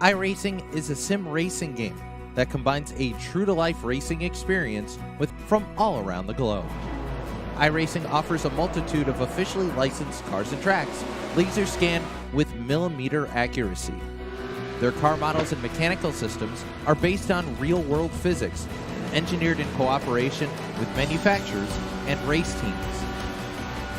iRacing is a sim racing game that combines a true-to-life racing experience from all around the globe. iRacing offers a multitude of officially licensed cars and tracks, laser scanned with millimeter accuracy. Their car models and mechanical systems are based on real-world physics, engineered in cooperation with manufacturers and race teams.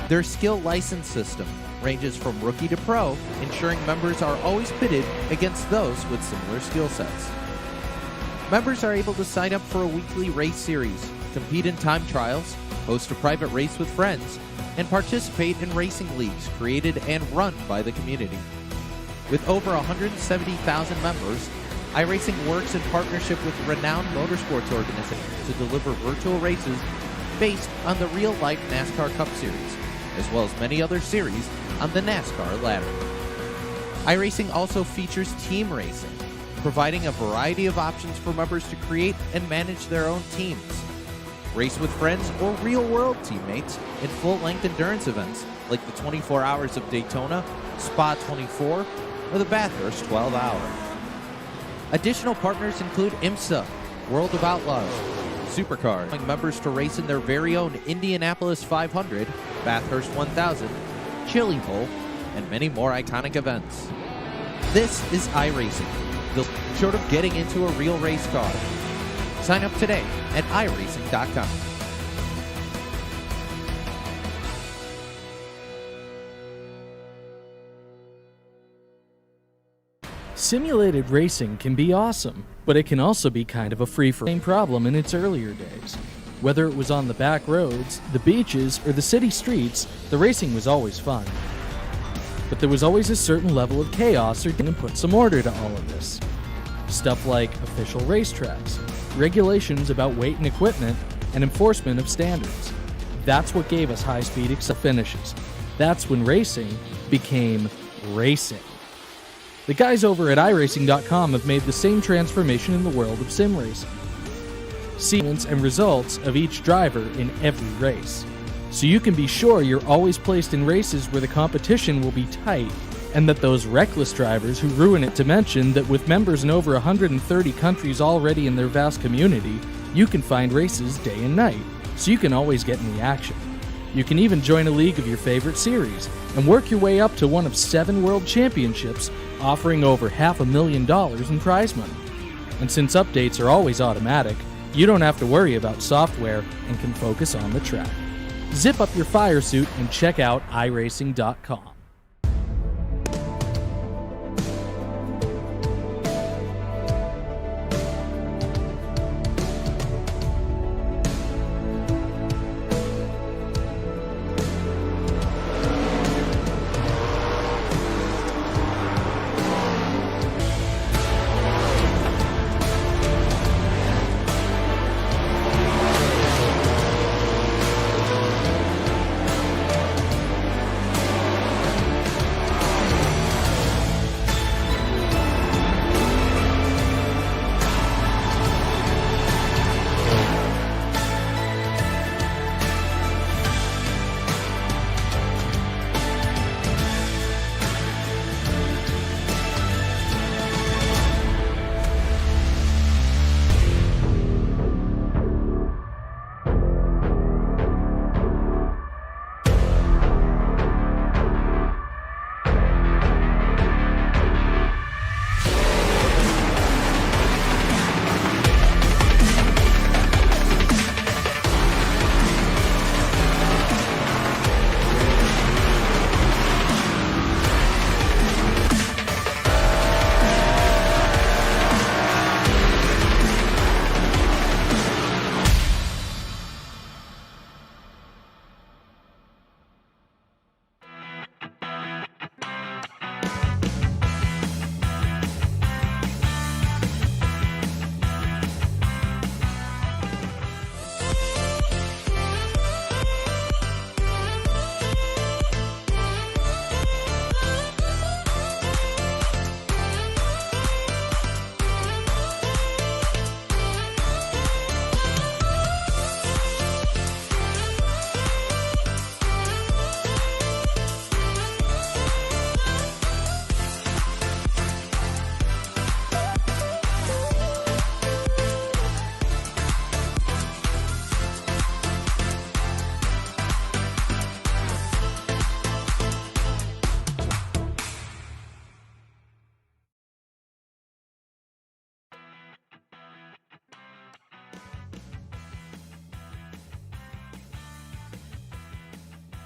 Their skill license system ranges from rookie to pro, ensuring members are always pitted against those with similar skill sets. Members are able to sign up for a weekly race series, compete in time trials, host a private race with friends, and participate in racing leagues created and run by the community. With over 170,000 members, iRacing works in partnership with renowned motorsports organizations to deliver virtual races based on the real-life NASCAR Cup Series, as well as many other series on the NASCAR ladder. iRacing also features team racing, providing a variety of options for members to create and manage their own teams. Race with friends or real-world teammates in full-length endurance events like the 24 Hours of Daytona, Spa 24, or the Bathurst 12 Hour. Additional partners include IMSA, World of Outlaws, Supercars, allowing members to race in their very own Indianapolis 500, Bathurst 1000, Chili Bowl, and many more iconic events. This is iRacing, the short of getting into a real race car. Sign up today at iRacing.com. Simulated racing can be awesome, but it can also be kind of a free-for-all problem in its earlier days. Whether it was on the back roads, the beaches, or the city streets, the racing was always fun. But there was always a certain level of chaos or to put some order to all of this. Stuff like official racetracks, regulations about weight and equipment, and enforcement of standards. That's what gave us high-speed finishes. That's when racing became racing. The guys over at iRacing.com have made the same transformation in the world of sim racing. Sequence and results of each driver in every race. So you can be sure you're always placed in races where the competition will be tight, and that those reckless drivers who ruin it. To mention that with members in over 130 countries already in their vast community, you can find races day and night, so you can always get in the action. You can even join a league of your favorite series, and work your way up to one of 7 world championships, offering over $500,000 in prize money. And since updates are always automatic, you don't have to worry about software and can focus on the track. Zip up your fire suit and check out iRacing.com.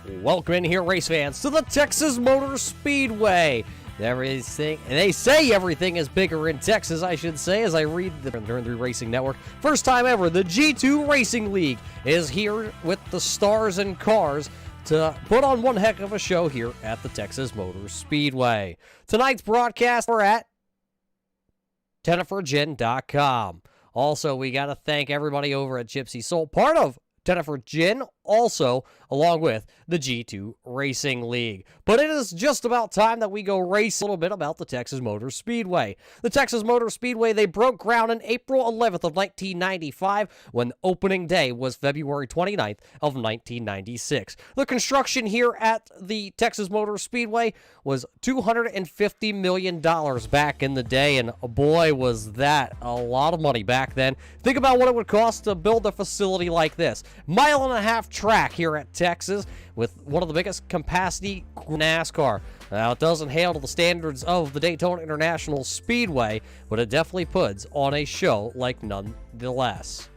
Welcome in here, race fans, to the Texas Motor Speedway. Everything, they say everything is bigger in Texas, I should say, as I read the Turn 3 Racing Network. First time ever, the G2 Racing League is here with the stars and cars to put on one heck of a show here at the Texas Motor Speedway. Tonight's broadcast, we're at TeniferJinn.com. Also, we got to thank everybody over at Gypsy Soul, part of Tenifer Jinn, also along with the G2 Racing League. But it is just about time that we go race a little bit about the Texas Motor Speedway. The Texas Motor Speedway, they broke ground on April 11th of 1995 when opening day was February 29th of 1996. The construction here at the Texas Motor Speedway was $250 million back in the day, and boy, was that a lot of money back then. Think about what it would cost to build a facility like this. Mile-and-a-half track here at Texas with one of the biggest capacity NASCAR. Now, it doesn't handle the standards of the Daytona International Speedway, but it definitely puts on a show like nonetheless.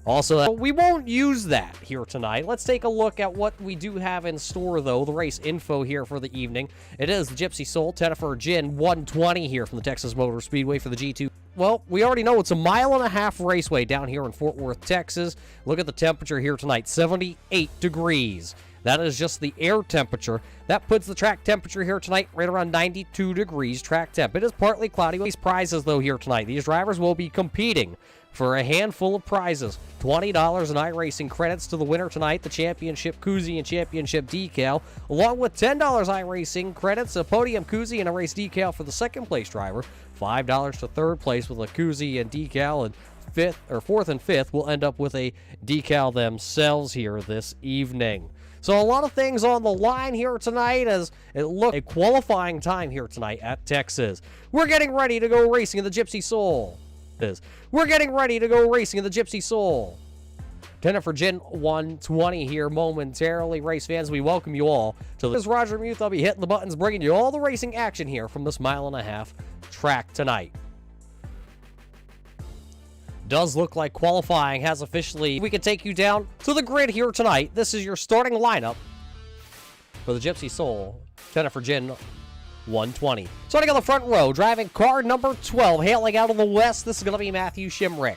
Also, we won't use that here tonight. Let's take a look at what we do have in store, though. The race info here for the evening. It is the Gypsy Soul Tenifer Jinn 120 here from the Texas Motor Speedway for the G2. Well, we already know it's a mile-and-a-half raceway down here in Fort Worth, Texas. Look at the temperature here tonight, 78 degrees. That is just the air temperature. That puts the track temperature here tonight right around 92 degrees track temp. It is partly cloudy. These prizes, though, here tonight. These drivers will be competing for a handful of prizes. $20 in iRacing credits to the winner tonight, the championship koozie and championship decal, along with $10 iRacing credits, a podium koozie and a race decal for the second place driver, $5 to third place with a koozie and decal, and fourth and fifth will end up with a decal themselves here this evening. So a lot of things on the line here tonight as it looks a qualifying time here tonight at Texas. We're getting ready to go racing in the Gypsy Soul. We're getting ready to go racing in the Gypsy Soul. Tenifer Jinn 120 here momentarily. Race fans, we welcome you all to this. Roger Muth. I'll be hitting the buttons, bringing you all the racing action here from this mile-and-a-half track tonight. Does look like qualifying has officially. We can take you down to the grid here tonight. This is your starting lineup for the Gypsy Soul Tenifer Jinn 120. Starting on the front row, driving car number 12, hailing out of the west, this is going to be Matthew Shimrick.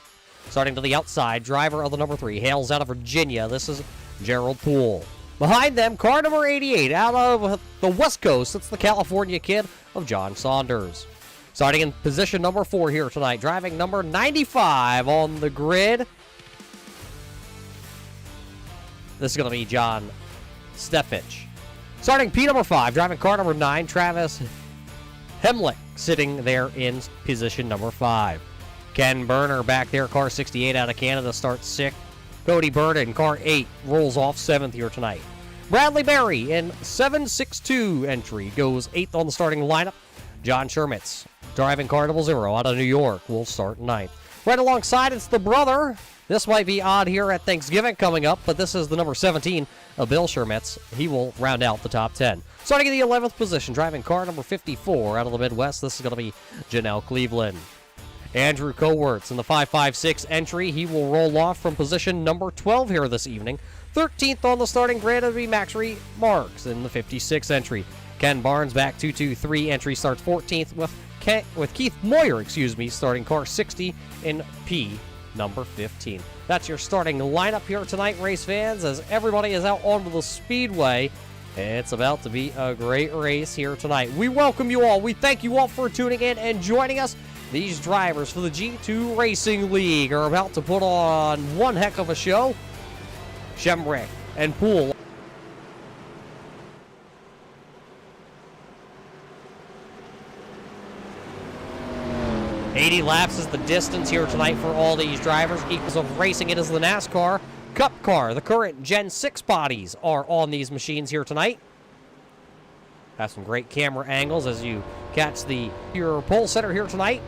Starting to the outside, driver of the number 3, hails out of Virginia, this is Gerald Poole. Behind them, car number 88, out of the west coast, it's the California kid of John Saunders. Starting in position number 4 here tonight, driving number 95 on the grid. This is going to be John Steffich. Starting P number 5, driving car number 9, Travis Hemlick, sitting there in position number 5. Ken Berner back there, car 68 out of Canada, starts 6th. Cody Burden, car 8, rolls off 7th here tonight. Bradley Berry in 762 entry, goes 8th on the starting lineup. John Shermitz, driving car double 0 out of New York, will start 9th. Right alongside, it's the brother. This might be odd here at Thanksgiving coming up, but this is the number 17 of Bill Shermitz. He will round out the top 10. Starting in the 11th position, driving car number 54 out of the Midwest, this is going to be Janelle Cleveland. Andrew Cowerts in the 556 entry. He will roll off from position number 12 here this evening. 13th on the starting grid will be Maxry Marks in the 56 entry. Ken Barnes back 223 entry, starts 14th with Keith Moyer, starting car 60 in P number 15. That's your starting lineup here tonight, race fans, as everybody is out onto the speedway. It's about to be a great race here tonight. We welcome you all. We thank you all for tuning in and joining us. These drivers for the G2 Racing League are about to put on one heck of a show. Shemrick and Poole. 80 laps is the distance here tonight for all these drivers. Equals of racing, it is the NASCAR Cup car. The current Gen 6 bodies are on these machines here tonight. Have some great camera angles as you catch your pole center here tonight.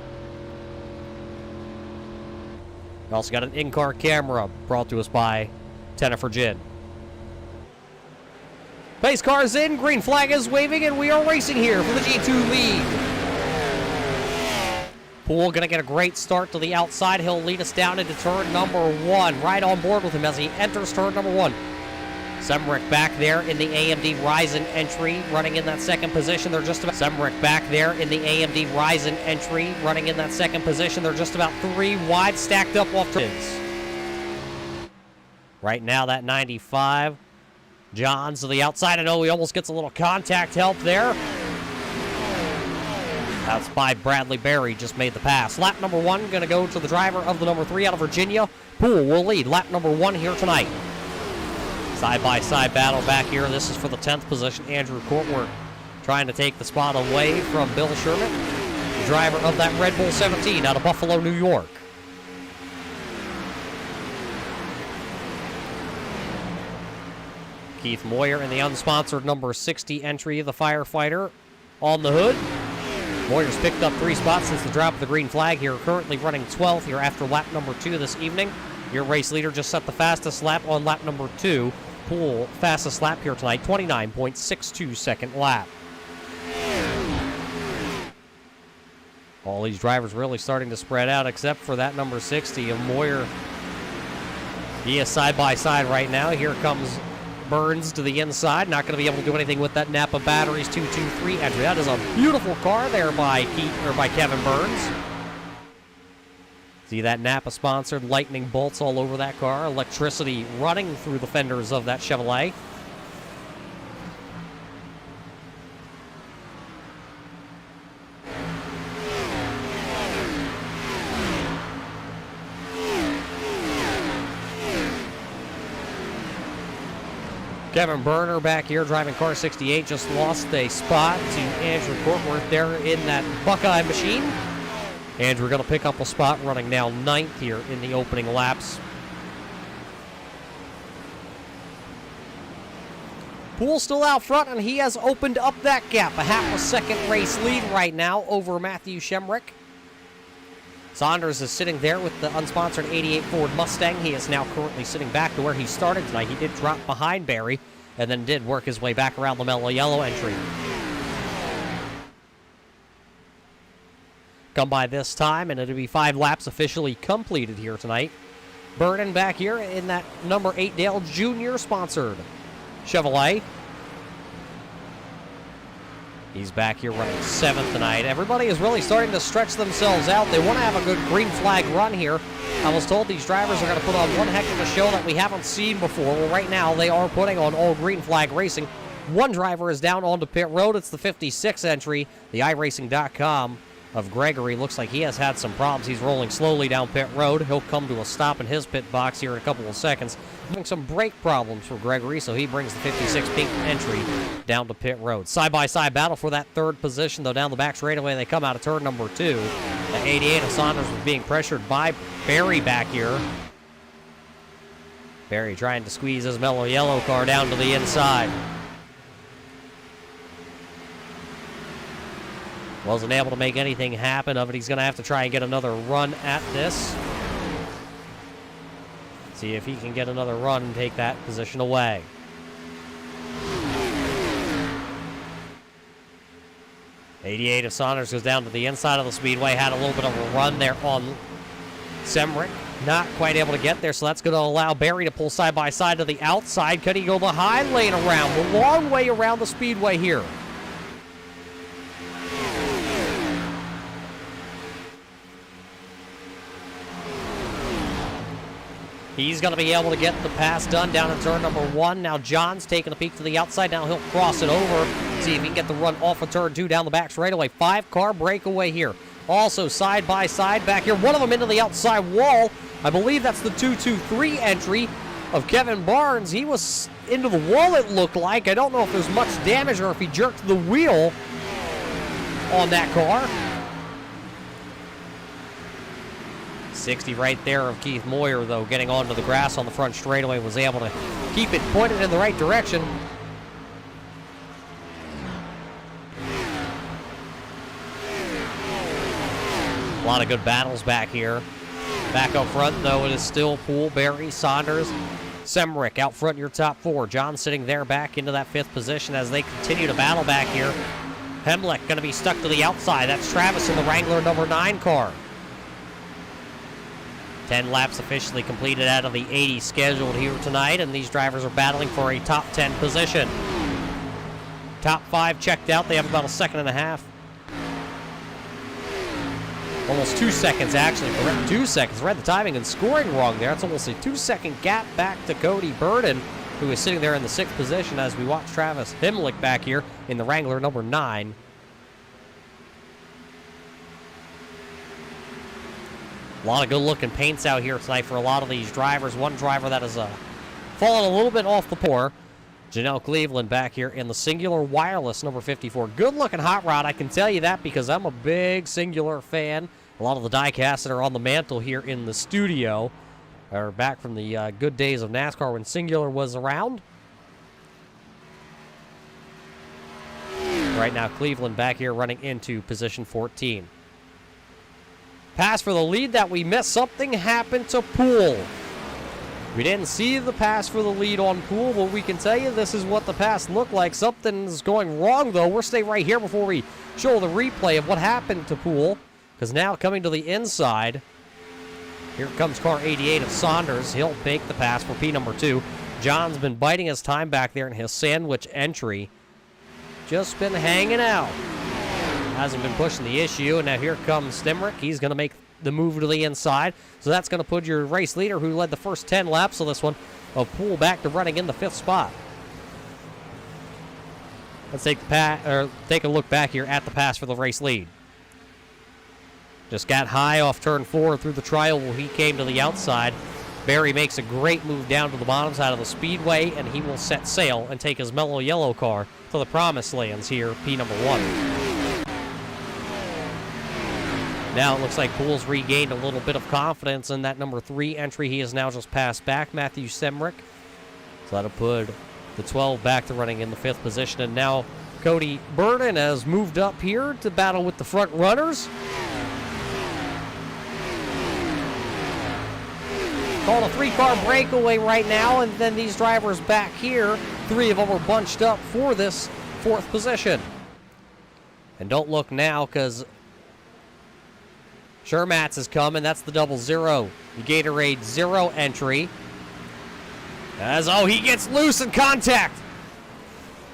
We also got an in-car camera brought to us by Tenifer Jinn. Pace car's in, green flag is waving, and we are racing here for the G2 lead. Poole going to get a great start to the outside. He'll lead us down into turn number 1. Right on board with him as he enters turn number 1. Semrick back there in the AMD Ryzen entry, running in that second position. They're just about Semrick back there in the AMD Ryzen entry, running in that second position. They're just about 3 wide, stacked up off to right now. That 95. Johns to the outside. I know he almost gets a little contact help there. That's by Bradley Berry, just made the pass. Lap number 1 going to go to the driver of the number 3 out of Virginia. Poole will lead lap number 1 here tonight. Side-by-side battle back here. This is for the 10th position. Andrew Courtworth trying to take the spot away from Bill Sherman, the driver of that Red Bull 17 out of Buffalo, New York. Keith Moyer in the unsponsored number 60 entry, the firefighter on the hood. Moyer's picked up 3 spots since the drop of the green flag here, currently running 12th here after lap number 2 this evening. Your race leader just set the fastest lap on lap number 2. Poole, fastest lap here tonight, 29.62 second lap. All these drivers really starting to spread out except for that number 60 of Moyer. He is side by side right now. Here comes Burns to the inside. Not going to be able to do anything with that Napa Batteries 223 entry. That is a beautiful car there by Kevin Burns. See that Napa-sponsored lightning bolts all over that car. Electricity running through the fenders of that Chevrolet. Kevin Berner back here driving car 68 just lost a spot to Andrew Courtworth there in that Buckeye machine. Andrew going to pick up a spot, running now 9th here in the opening laps. Poole still out front, and he has opened up that gap. A half a second race lead right now over Matthew Shemrick. Saunders is sitting there with the unsponsored 88 Ford Mustang. He is now currently sitting back to where he started tonight. He did drop behind Barry and then did work his way back around the mellow yellow entry. Come by this time, and it'll be 5 laps officially completed here tonight. Burden back here in that number 8 Dale Jr. sponsored Chevrolet. He's back here running 7th tonight. Everybody is really starting to stretch themselves out. They want to have a good green flag run here. I was told these drivers are going to put on one heck of a show that we haven't seen before. Well, right now they are putting on all green flag racing. One driver is down onto pit road. It's the 56 entry, the iRacing.com of Gregory. Looks like he has had some problems. He's rolling slowly down pit road. He'll come to a stop in his pit box here in a couple of seconds. Having some brake problems for Gregory, so he brings the 56 pink entry down to pit road. Side-by-side battle for that 3rd position, though, down the back straightaway. They come out of turn number 2. The 88 of Saunders was being pressured by Barry back here. Barry trying to squeeze his mellow yellow car down to the inside. Wasn't able to make anything happen of it. He's going to have to try and get another run at this. See if he can get another run and take that position away. '88 of Saunders goes down to the inside of the speedway. Had a little bit of a run there on Semrick. Not quite able to get there, so that's going to allow Barry to pull side by side to the outside. Could he go the high lane around? The long way around the speedway here. He's going to be able to get the pass done down in turn number 1. Now John's taking a peek to the outside. Now he'll cross it over. See if he can get the run off of turn 2 down the back straightaway. 5-car breakaway here. Also side by side back here. One of them into the outside wall. I believe that's the 223 entry of Kevin Barnes. He was into the wall, it looked like. I don't know if there's much damage or if he jerked the wheel on that car. 60 right there of Keith Moyer, though, getting onto the grass on the front straightaway, was able to keep it pointed in the right direction. A lot of good battles back here. Back up front, though, it is still Poole, Barry, Saunders, Semrick out front in your top 4. John sitting there back into that 5th position as they continue to battle back here. Hemlick going to be stuck to the outside. That's Travis in the Wrangler number 9 car. 10 laps officially completed out of the 80 scheduled here tonight, and these drivers are battling for a top 10 position. Top 5 checked out. They have about a second and a half. Almost 2 seconds, actually. 2 seconds. Read the timing and scoring wrong there. It's almost a 2-second gap back to Cody Burden, who is sitting there in the 6th position as we watch Travis Himlick back here in the Wrangler number 9. A lot of good-looking paints out here tonight for a lot of these drivers. One driver that has fallen a little bit off the pour. Janelle Cleveland back here in the Singular Wireless number 54. Good-looking hot rod, I can tell you that, because I'm a big Singular fan. A lot of the die-casts that are on the mantle here in the studio are back from the good days of NASCAR when Singular was around. Right now, Cleveland back here running into position 14. Pass for the lead that we missed. Something happened to Poole. We didn't see the pass for the lead on Poole, but we can tell you this is what the pass looked like. Something's going wrong, though. We'll stay right here before we show the replay of what happened to Poole, because now coming to the inside, here comes car 88 of Saunders. He'll make the pass for P number 2. John's been biding his time back there in his sandwich entry. Just been hanging out. Hasn't been pushing the issue, and now here comes Stemrick. He's going to make the move to the inside, so that's going to put your race leader, who led the first 10 laps of this one, of Poole back to running in the 5th spot. Let's take a look back here at the pass for the race lead. Just got high off turn 4 through the trial where he came to the outside. Barry makes a great move down to the bottom side of the speedway, and he will set sail and take his mellow yellow car to the promised lands here, P number 1. Now it looks like Poole's regained a little bit of confidence in that number 3 entry. He has now just passed back Matthew Semrick. So that'll put the 12 back to running in the 5th position. And now Cody Burden has moved up here to battle with the front runners. Called a 3-car breakaway right now, and then these drivers back here, 3 of them are bunched up for this 4th position. And don't look now, because Shermatz is coming. That's the 00. The Gatorade 0 entry. He gets loose in contact.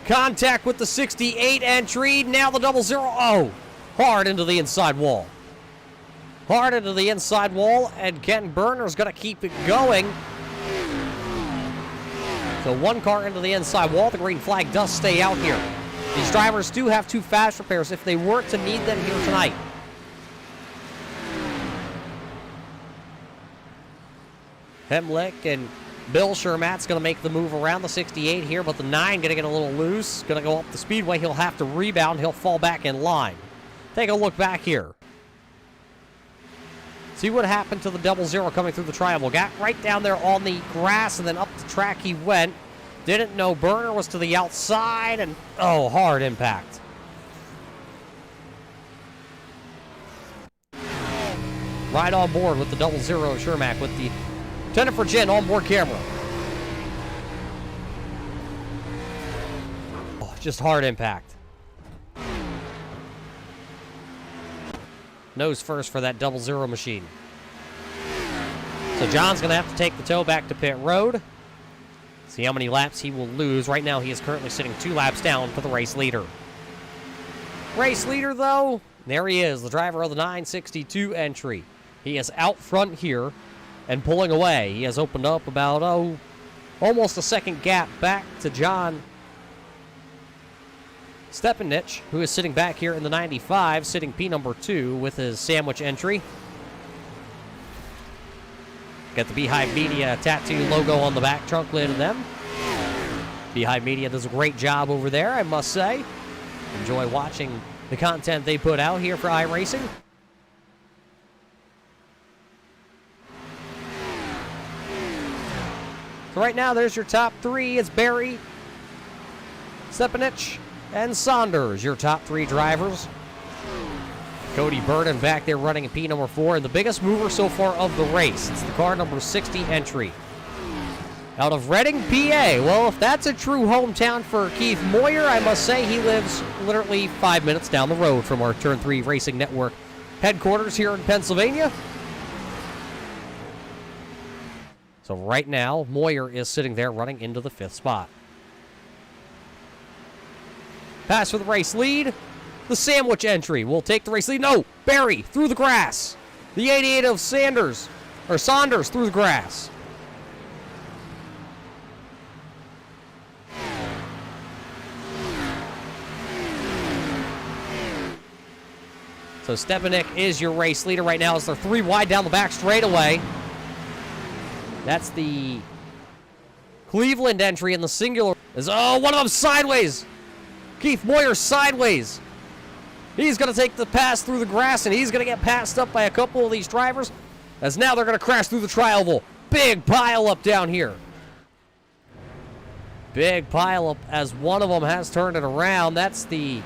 Contact with the 68 entry. Now the 00. Hard into the inside wall. Hard into the inside wall, and Ken Berner's going to keep it going. So 1 car into the inside wall. The green flag does stay out here. These drivers do have 2 fast repairs if they were to need them here tonight. Hemlick and Bill Shermatt's going to make the move around the 68 here, but the 9 going to get a little loose. Going to go up the speedway. He'll have to rebound. He'll fall back in line. Take a look back here. See what happened to the 00 coming through the triangle. Got right down there on the grass, and then up the track he went. Didn't know Burner was to the outside, and hard impact. Right on board with the 00 Shermack with the Tenifer Jinn onboard camera. Just hard impact. Nose first for that 00 machine. So John's going to have to take the tow back to pit road. See how many laps he will lose. Right now he is currently sitting 2 laps down for the race leader. Race leader, though, there he is, the driver of the 962 entry. He is out front here and pulling away. He has opened up about, almost a second gap back to John Stepanich, who is sitting back here in the 95, sitting P number 2 with his sandwich entry. Got the Beehive Media tattoo logo on the back trunk lid of them. Beehive Media does a great job over there, I must say. Enjoy watching the content they put out here for iRacing. So right now, there's your top 3. It's Barry, Stepanich, and Saunders, your top 3 drivers. Cody Burden back there running in P number 4, and the biggest mover so far of the race. It's the car number 60 entry. Out of Reading, PA. Well, if that's a true hometown for Keith Moyer, I must say he lives literally 5 minutes down the road from our Turn 3 Racing Network headquarters here in Pennsylvania. So right now, Moyer is sitting there running into the 5th spot. Pass for the race lead. The sandwich entry will take the race lead. No, Barry through the grass. The 88 of Saunders through the grass. So Stepanek is your race leader right now as they're 3 wide down the back straightaway. That's the Cleveland entry in the singular. One of them sideways. Keith Moyer sideways. He's going to take the pass through the grass, and he's going to get passed up by a couple of these drivers, as now they're going to crash through the tri-oval. Big pile up down here. Big pile up as one of them has turned it around. That's the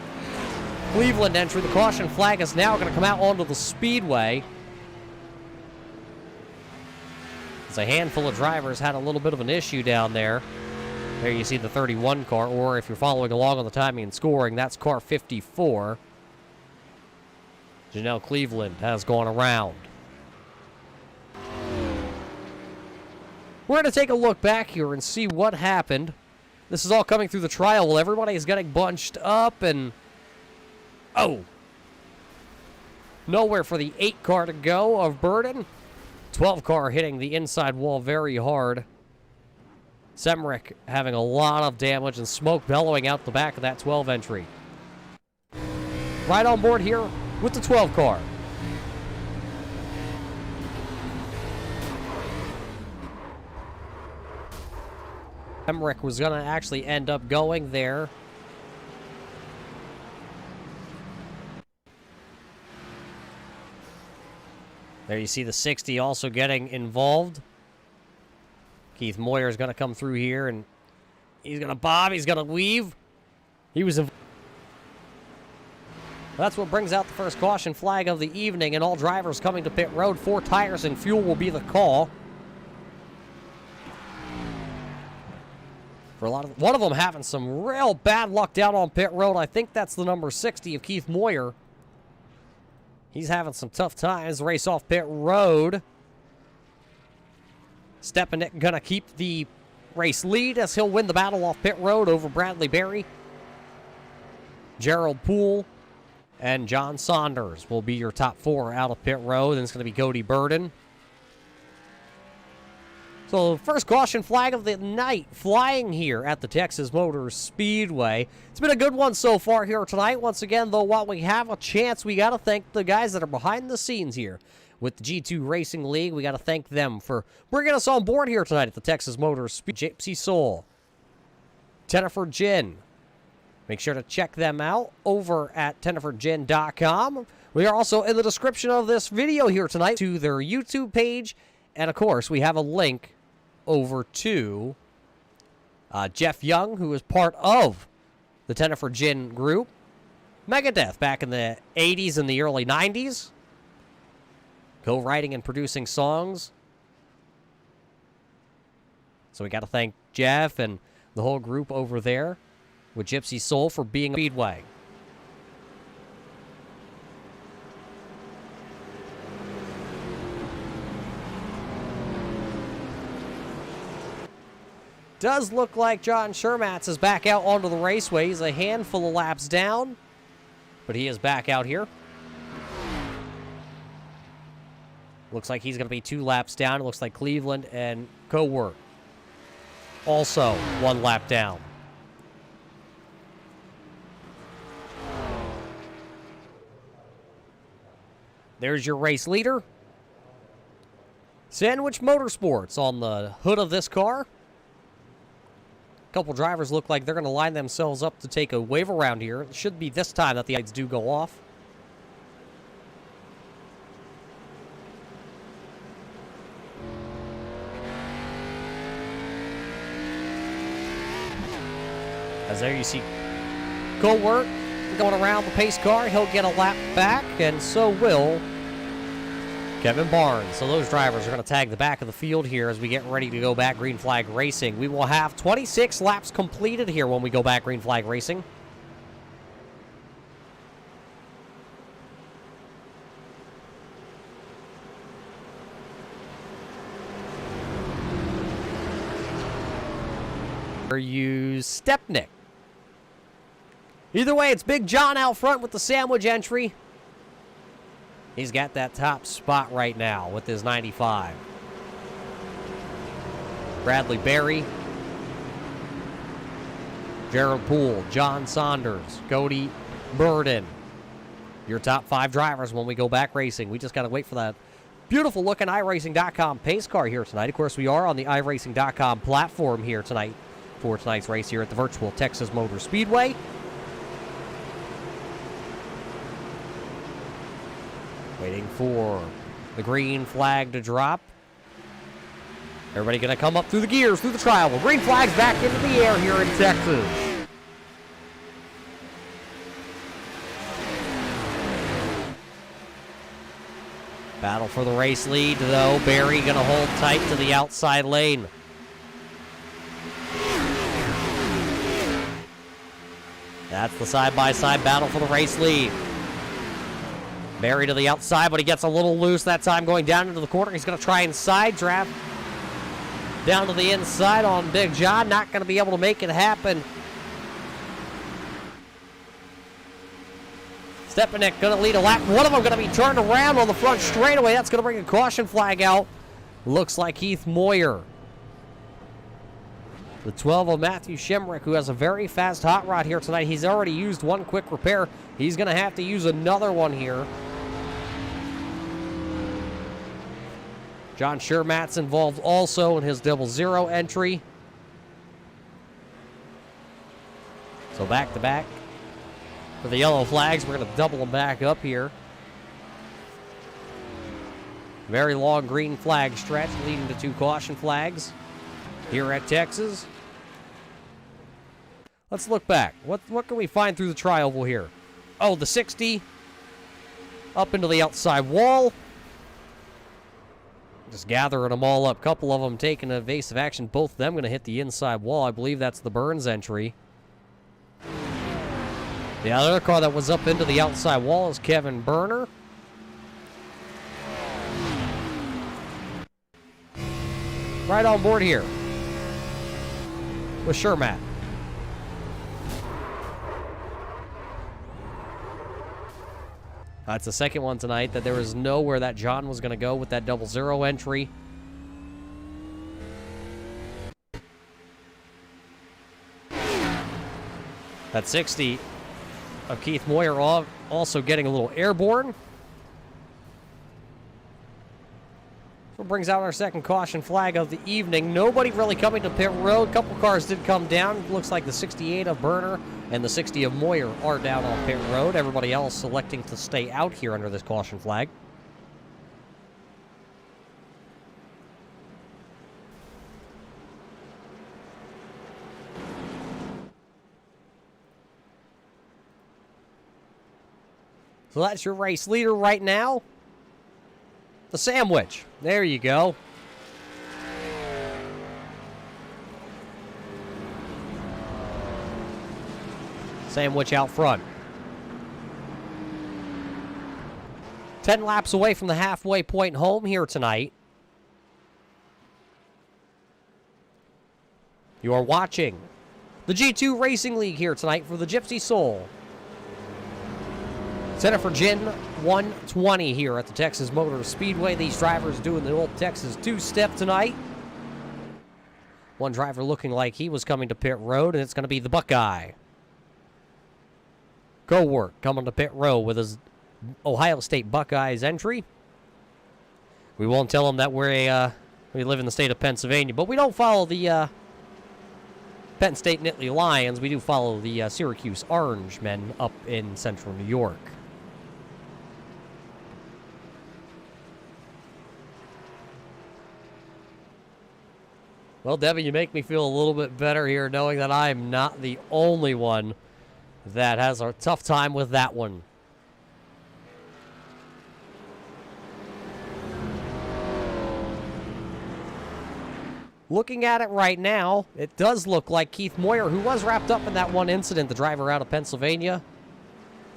Cleveland entry. The caution flag is now going to come out onto the speedway. As a handful of drivers had a little bit of an issue down there. There you see the 31 car, or if you're following along on the timing and scoring, that's car 54. Janelle Cleveland has gone around. We're going to take a look back here and see what happened. This is all coming through the trial. Well, everybody is getting bunched up and... Oh! Nowhere for the 8 car to go of Burden. 12 car hitting the inside wall very hard. Semrick having a lot of damage and smoke bellowing out the back of that 12 entry. Right on board here with the 12 car. Semrick was going to actually end up going there. There you see the 60 also getting involved. Keith Moyer is going to come through here, and he's going to bob, he's going to weave. He was involved. That's what brings out the first caution flag of the evening, and all drivers coming to pit road. 4 tires and fuel will be the call. For one of them having some real bad luck down on pit road. I think that's the number 60 of Keith Moyer. He's having some tough times. Race off pit road. Stepanek gonna keep the race lead as he'll win the battle off pit road over Bradley Berry. Gerald Poole and John Saunders will be your top 4 out of pit road. And it's going to be Cody Burden. So, first caution flag of the night flying here at the Texas Motor Speedway. It's been a good one so far here tonight. Once again, though, while we have a chance, we got to thank the guys that are behind the scenes here with the G2 Racing League. We got to thank them for bringing us on board here tonight at the Texas Motor Speedway. Gypsy Soul, Tenifer Jinn. Make sure to check them out over at teniferjinn.com. We are also in the description of this video here tonight to their YouTube page. And, of course, we have a link over to Jeff Young, who is part of the Tenifer Jinn group. Megadeth back in the 80s and the early 90s. Co-writing and producing songs. So we got to thank Jeff and the whole group over there with Gypsy Soul for being a Speedway. Does look like John Shermatz is back out onto the raceway. He's a handful of laps down, but he is back out here. Looks like he's going to be 2 laps down. It looks like Cleveland and Cowork also 1 lap down. There's your race leader. Sandwich Motorsports on the hood of this car. A couple drivers look like they're going to line themselves up to take a wave around here. It should be this time that the lights do go off. As there you see Cowork going around the pace car. He'll get a lap back, and so will Kevin Barnes. So those drivers are going to tag the back of the field here as we get ready to go back green flag racing. We will have 26 laps completed here when we go back green flag racing. Or use Stepnick. Either way, it's Big John out front with the sandwich entry. He's got that top spot right now with his 95. Bradley Berry, Gerald Poole, John Saunders, Cody Burden. Your top 5 drivers when we go back racing. We just got to wait for that beautiful looking iRacing.com pace car here tonight. Of course, we are on the iRacing.com platform here tonight for tonight's race here at the virtual Texas Motor Speedway. Waiting for the green flag to drop. Everybody going to come up through the gears, through the trial. Well, green flag's back into the air here in Texas. Battle for the race lead, though. Barry going to hold tight to the outside lane. That's the side-by-side battle for the race lead. Barry to the outside, but he gets a little loose that time going down into the corner. He's going to try and side draft down to the inside on Big John. Not going to be able to make it happen. Stepnick going to lead a lap. One of them going to be turned around on the front straightaway. That's going to bring a caution flag out. Looks like Heath Moyer. The 12 of Matthew Shemrick, who has a very fast hot rod here tonight. He's already used one quick repair. He's going to have to use another one here. John Shermatt's involved also in his 00 entry. So back to back. For the yellow flags, we're going to double them back up here. Very long green flag stretch leading to 2 caution flags here at Texas. Let's look back. What can we find through the tri-oval here? Oh, the 60 up into the outside wall. Just gathering them all up. Couple of them taking evasive action. Both of them going to hit the inside wall. I believe that's the Burns entry. The other car that was up into the outside wall is Kevin Berner. Right on board here with Shermatt. That's the second one tonight that there was nowhere that John was going to go with that 00 entry. That 60 of Keith Moyer also getting a little airborne. So brings out our second caution flag of the evening. Nobody really coming to pit road. A couple cars did come down. Looks like the 68 of Berner and the 60 of Moyer are down on pit road. Everybody else selecting to stay out here under this caution flag. So that's your race leader right now. The sandwich. There you go. Sandwich out front. 10 laps away from the halfway point home here tonight. You are watching the G2 Racing League here tonight for the Gypsy Soul. Tenifer Jinn 120 here at the Texas Motor Speedway. These drivers doing the old Texas two-step tonight. One driver looking like he was coming to pit road, and it's going to be the Buckeye. Cowork coming to pit road with his Ohio State Buckeyes entry. We won't tell him that we live in the state of Pennsylvania, but we don't follow the Penn State Nittany Lions. We do follow the Syracuse Orangemen up in central New York. Well, Devin, you make me feel a little bit better here knowing that I am not the only one that has a tough time with that one. Looking at it right now, it does look like Keith Moyer, who was wrapped up in that one incident, the driver out of Pennsylvania,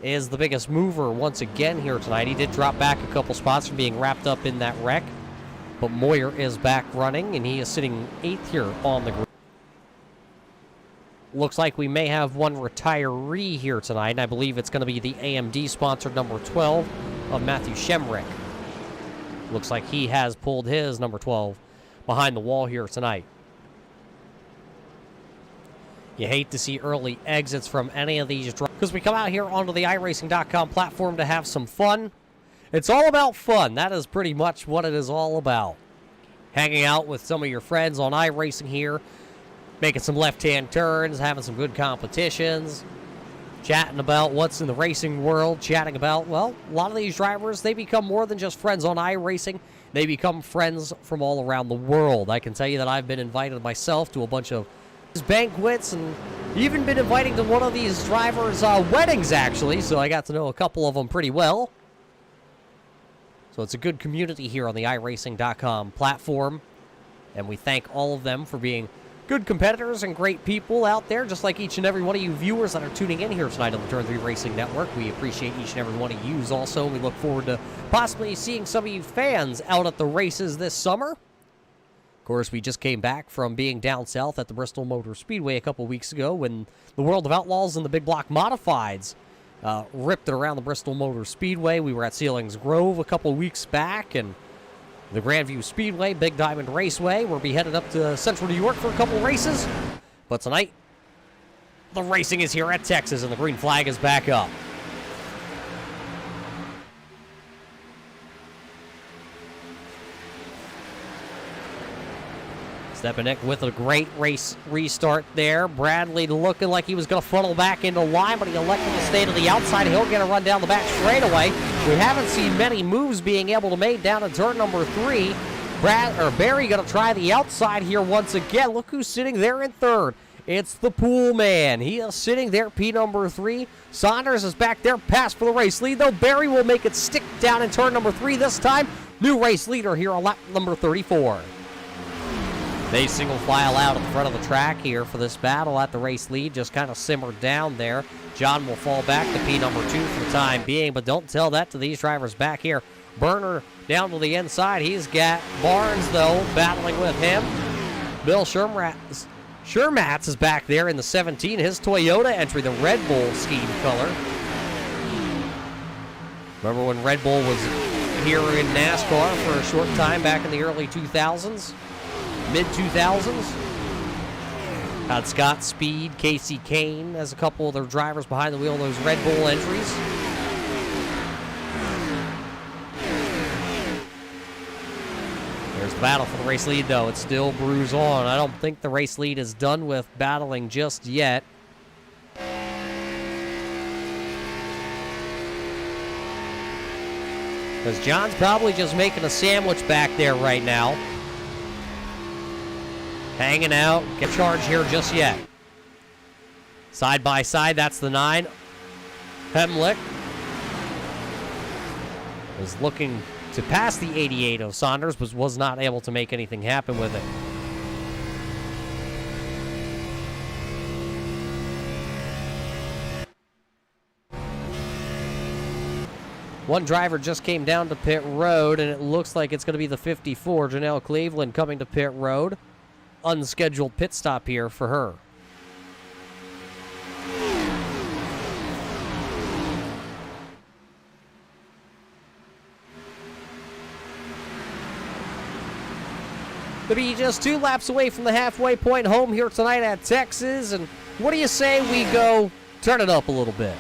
is the biggest mover once again here tonight. He did drop back a couple spots from being wrapped up in that wreck, but Moyer is back running, and he is sitting 8th here on the grid. looks like we may have one retiree here tonight, and I believe it's going to be the AMD-sponsored number 12 of Matthew Shemrick. Looks like he has pulled his number 12 behind the wall here tonight. You hate to see early exits from any of these drivers because we come out here onto the iRacing.com platform to have some fun. It's all about fun. That is pretty much what it is all about. Hanging out with some of your friends on iRacing here, making some left-hand turns, having some good competitions, chatting about what's in the racing world, chatting about, well, a lot of these drivers, they become more than just friends on iRacing. They become friends from all around the world. I can tell you that I've been invited myself to a bunch of banquets and even been invited to one of these drivers' weddings, actually, so I got to know a couple of them pretty well. So it's a good community here on the iRacing.com platform, and we thank all of them for being good competitors and great people out there, just like each and every one of you viewers that are tuning in here tonight on the Turn 3 Racing Network. We appreciate each and every one of you also. We look forward to possibly seeing some of you fans out at the races this summer. Of course, we just came back from being down south at the Bristol Motor Speedway a couple weeks ago when the World of Outlaws and the Big Block Modifieds ripped it around the Bristol Motor Speedway. We were at Sealings Grove a couple weeks back, and the Grandview Speedway, Big Diamond Raceway. We'll be headed up to Central New York for a couple races. But tonight, the racing is here at Texas, and the green flag is back up. Stepanek with a great race restart there. Bradley looking like he was going to funnel back into line, but he elected to stay to the outside. He'll get a run down the back straightaway. We haven't seen many moves being able to make down in turn number 3. Barry going to try the outside here once again. Look who's sitting there in third. It's the pool man. He is sitting there, P number 3. Saunders is back there, pass for the race lead, though. Barry will make it stick down in turn number 3 this time. New race leader here on lap number 34. They single file out at the front of the track here for this battle at the race lead. Just kind of simmered down there. John will fall back to P number 2 for the time being, but don't tell that to these drivers back here. Burner down to the inside. He's got Barnes, though, battling with him. Bill Shermatz is back there in the 17. His Toyota entry, the Red Bull scheme color. Remember when Red Bull was here in NASCAR for a short time back in the early 2000s? Mid-2000s. Had Scott Speed, Casey Kane as a couple of their drivers behind the wheel of those Red Bull entries. There's the battle for the race lead, though. It's still brews on. I don't think the race lead is done with battling just yet. Because John's probably just making a sandwich back there right now. Hanging out, get charged here just yet. Side by side, that's the 9. Hemlick was looking to pass the 88 of Saunders, but was not able to make anything happen with it. One driver just came down to pit road, and it looks like it's going to be the 54, Janelle Cleveland, coming to pit road. Unscheduled pit stop here for her. Could be just 2 laps away from the halfway point home here tonight at Texas. And what do you say we go turn it up a little bit?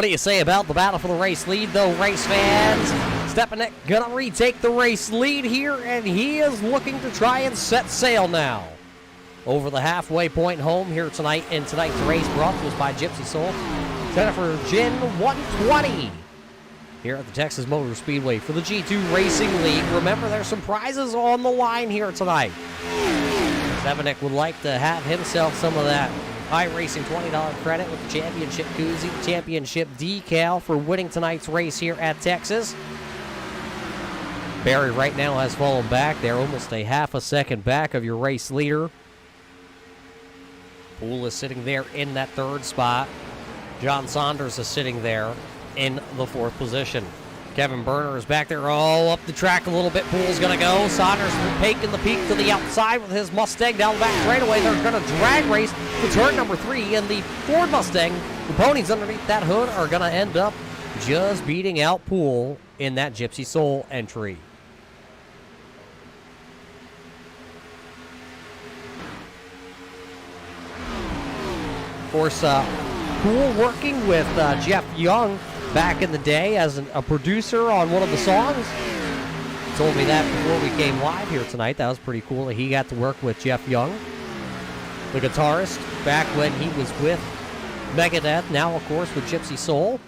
do you say about the battle for the race lead, though, race fans? Stepanek gonna retake the race lead here, and he is looking to try and set sail now. Over the halfway point home here tonight in tonight's race, brought to us by Gypsy Soul. Tenifer Jinn 120 here at the Texas Motor Speedway for the G2 Racing League. Remember, there's some prizes on the line here tonight. Stepanek would like to have himself some of that iRacing $20 credit with the championship koozie, championship decal for winning tonight's race here at Texas. Barry right now has fallen back. They're almost a half a second back of your race leader. Poole is sitting there in that third spot. John Saunders is sitting there in the fourth position. Kevin Berner is back there all up the track a little bit. Poole's going to go. Saunders taking the peak to the outside with his Mustang down the back straightaway. They're going to drag race to turn number 3, and the Ford Mustang, the ponies underneath that hood, are going to end up just beating out Poole in that Gypsy Soul entry. Of course, Poole working with Jeff Young back in the day as a producer on one of the songs. Told me that before we came live here tonight. That was pretty cool that he got to work with Jeff Young, the guitarist, back when he was with Megadeth, now, of course, with Gypsy Soul.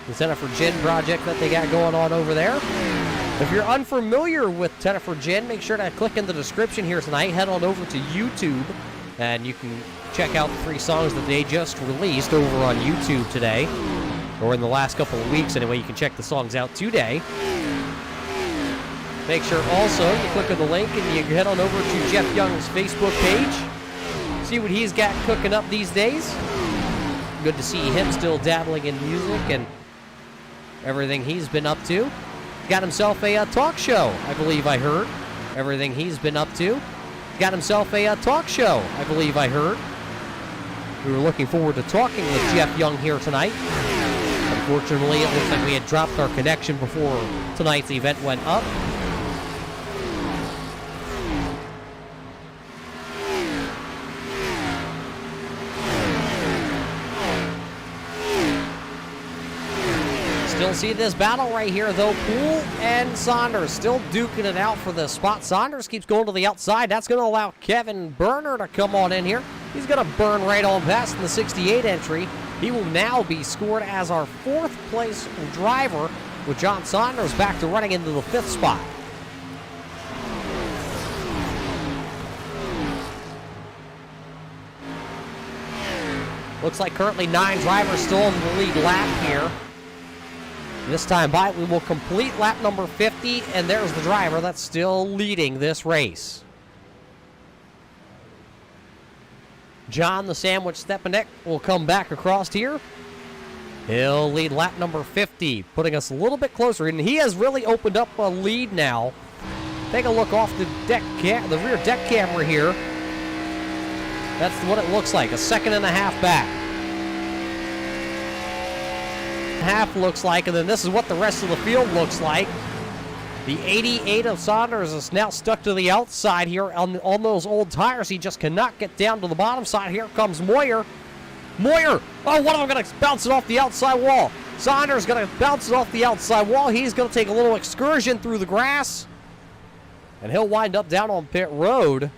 The Tenifer Jinn project that they got going on over there. If you're unfamiliar with Tenifer Jinn, make sure to click in the description here tonight. Head on over to YouTube, and you can check out the 3 songs that they just released over on YouTube today, or in the last couple of weeks anyway. You can check the songs out today. Make sure also you click on the link and you head on over to Jeff Young's Facebook page. See what he's got cooking up these days. Good to see him still dabbling in music and everything he's been up to. Got himself a talk show, I believe I heard. Everything he's been up to. Got himself a talk show, I believe I heard. We were looking forward to talking with Jeff Young here tonight. Unfortunately, it looks like we had dropped our connection before tonight's event went up. Still see this battle right here, though. Poole and Saunders still duking it out for the spot. Saunders keeps going to the outside. That's going to allow Kevin Berner to come on in here. He's going to burn right on past in the 68 entry. He will now be scored as our 4th place driver, with John Saunders back to running into the 5th spot. Looks like currently 9 drivers still in the lead lap here. This time by, we will complete lap number 50, and there's the driver that's still leading this race. John the Sandwich Stepanek will come back across here. He'll lead lap number 50, putting us a little bit closer, and he has really opened up a lead now. Take a look off the the rear deck camera here. That's what it looks like, a 1.5 seconds back. Half looks like, and then this is what the rest of the field looks like. The 88 of Saunders is now stuck to the outside here on those old tires. He just cannot get down to the bottom side. Here comes Moyer. Moyer! Oh, one of them going to bounce it off the outside wall. Saunders going to bounce it off the outside wall. He's going to take a little excursion through the grass, and he'll wind up down on pit road.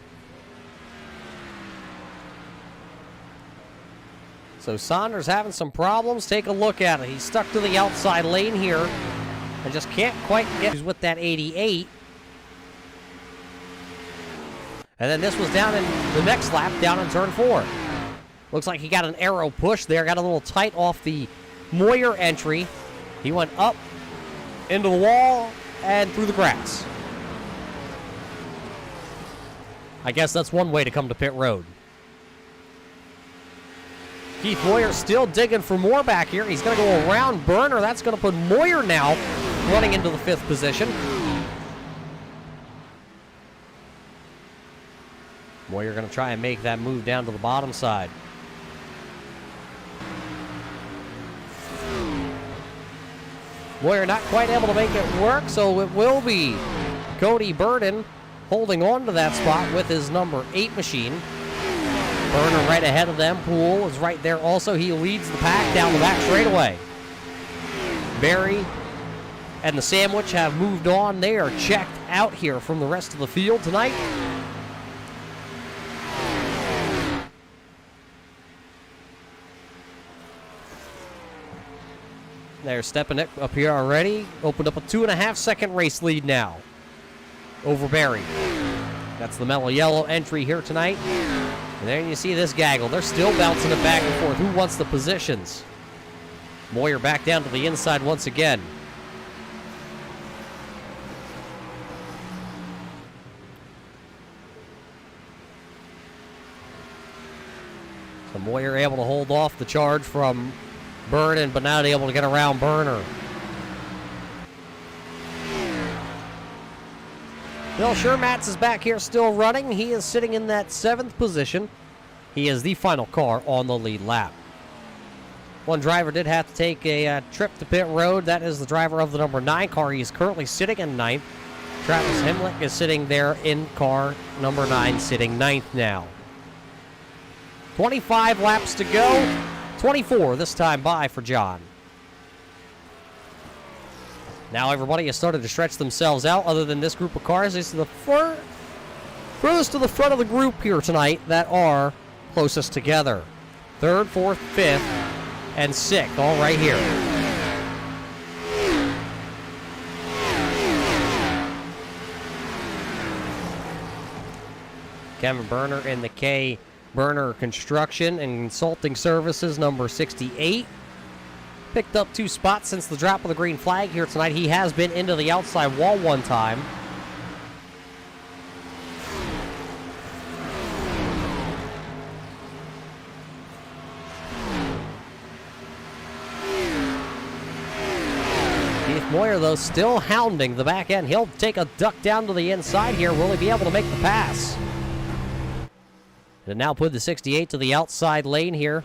So Saunders having some problems. Take a look at it. He's stuck to the outside lane here and just can't quite get with that 88. And then this was down in the next lap, down in turn 4. Looks like he got an arrow push there. Got a little tight off the Moyer entry. He went up into the wall and through the grass. I guess that's one way to come to pit road. Keith Moyer still digging for more back here. He's going to go around Berner. That's going to put Moyer now running into the 5th position. Moyer going to try and make that move down to the bottom side. Moyer not quite able to make it work, so it will be Cody Burden holding on to that spot with his number 8 machine. Burner right ahead of them. Poole is right there also. He leads the pack down the back straightaway. Barry and the Sandwich have moved on. They are checked out here from the rest of the field tonight. There's Stepanek up here already. Opened up a 2.5-second race lead now over Barry. That's the Mellow Yellow entry here tonight. And there you see this gaggle. They're still bouncing it back and forth. Who wants the positions? Moyer back down to the inside once again. So Moyer able to hold off the charge from Burden, but not able to get around Burner. Bill Shermatz is back here still running. He is sitting in that 7th position. He is the final car on the lead lap. One driver did have to take a trip to pit road. That is the driver of the number 9 car. He is currently sitting in 9th. Travis Himlick is sitting there in car number 9, sitting 9th now. 25 laps to go. 24 this time by for John. Now everybody has started to stretch themselves out. Other than this group of cars, this is the furthest to the front of the group here tonight that are closest together. 3rd, 4th, 5th, and 6th, all right here. Kevin Burner in the K. Burner Construction and Consulting Services, number 68. Picked up 2 spots since the drop of the green flag here tonight. He has been into the outside wall one time. Keith Moyer, though, still hounding the back end. He'll take a duck down to the inside here. Will he be able to make the pass? And now put the 68 to the outside lane here.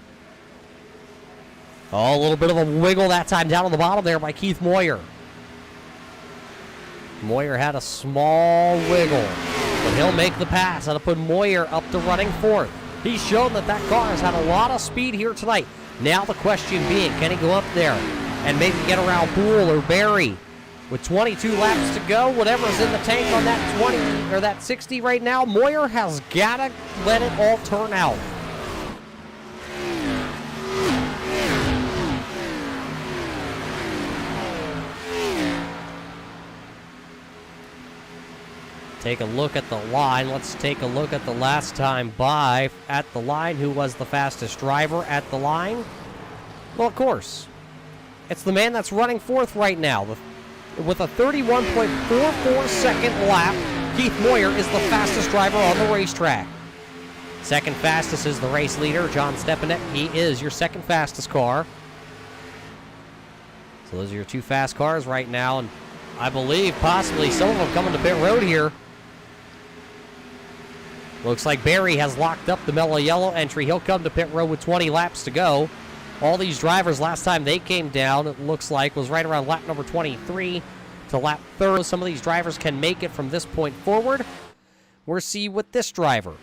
Oh, a little bit of a wiggle that time down on the bottom there by Keith Moyer. Moyer had a small wiggle, but he'll make the pass. That'll put Moyer up to running 4th. He's shown that that car has had a lot of speed here tonight. Now the question being, can he go up there and maybe get around Poole or Barry? With 22 laps to go, whatever's in the tank on that 20 or that 60 right now, Moyer has got to let it all turn out. Take a look at the line. Let's take a look at the last time by at the line. Who was the fastest driver at the line? Well, of course, it's the man that's running 4th right now. With a 31.44 second lap, Keith Moyer is the fastest driver on the racetrack. Second fastest is the race leader, John Stepanek. He is your second fastest car. So those are your 2 fast cars right now, and I believe possibly some of them coming to pit road here. Looks like Barry has locked up the Mellow Yellow entry. He'll come to pit road with 20 laps to go. All these drivers, last time they came down, it looks like, was right around lap number 23 to lap 30. Some of these drivers can make it from this point forward. We'll see what this driver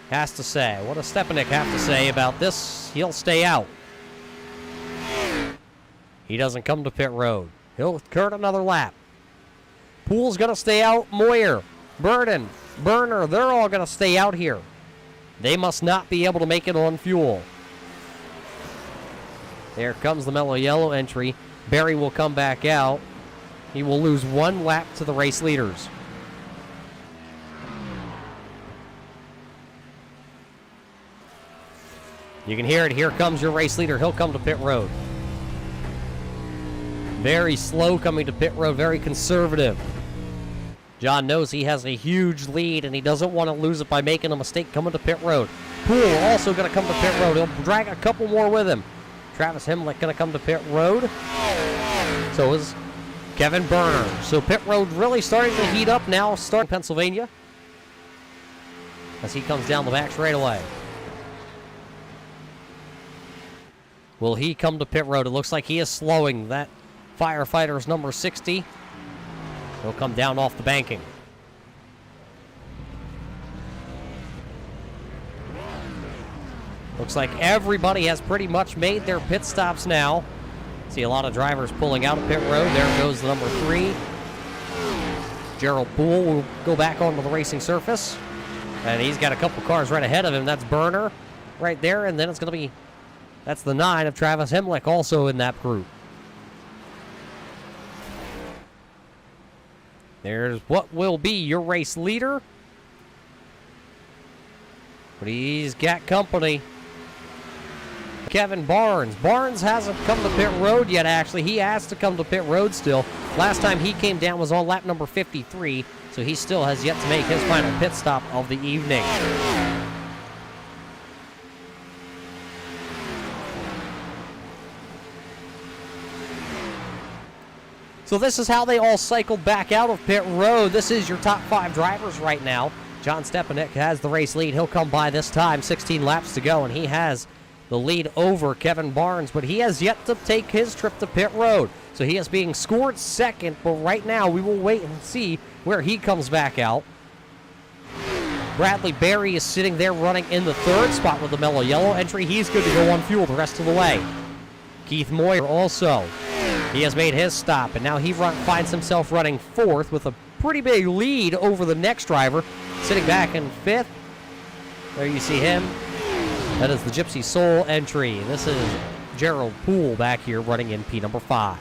has to say. What does Stepanek have to say about this? He'll stay out. He doesn't come to pit road. He'll curd another lap. Poole's going to stay out. Moyer, Burden, Burner, they're all going to stay out here. They must not be able to make it on fuel. There comes the Mellow Yellow entry. Barry will come back out. He will lose 1 lap to the race leaders. You can hear it. Here comes your race leader. He'll come to pit road. Very slow coming to pit road. Very conservative. John knows he has a huge lead, and he doesn't want to lose it by making a mistake coming to pit road. Poole also going to come to pit road. He'll drag a couple more with him. Travis Himlick going to come to pit road. So is Kevin Burner. So pit road really starting to heat up now, starting Pennsylvania, as he comes down the back straightaway. Will he come to pit road? It looks like he is slowing. That firefighter's number 60. He'll come down off the banking. Looks like everybody has pretty much made their pit stops now. See a lot of drivers pulling out of pit road. There goes the number 3. Gerald Poole will go back onto the racing surface. And he's got a couple cars right ahead of him. That's Burner right there. And then it's going to be, that's the 9 of Travis Hemlick also in that group. There's what will be your race leader. But he's got company. Kevin Barnes. Barnes hasn't come to pit road yet, actually. He has to come to pit road still. Last time he came down was on lap number 53, so he still has yet to make his final pit stop of the evening. So this is how they all cycled back out of pit road. This is your top 5 drivers right now. John Stepanek has the race lead. He'll come by this time, 16 laps to go, and he has the lead over Kevin Barnes, but he has yet to take his trip to pit road. So he is being scored second, but right now we will wait and see where he comes back out. Bradley Berry is sitting there running in the 3rd spot with the mellow yellow entry. He's good to go on fuel the rest of the way. Keith Moyer also. He has made his stop, and now he finds himself running 4th with a pretty big lead over the next driver, sitting back in 5th. There you see him. That is the Gypsy Soul entry. This is Gerald Poole back here running in P number 5.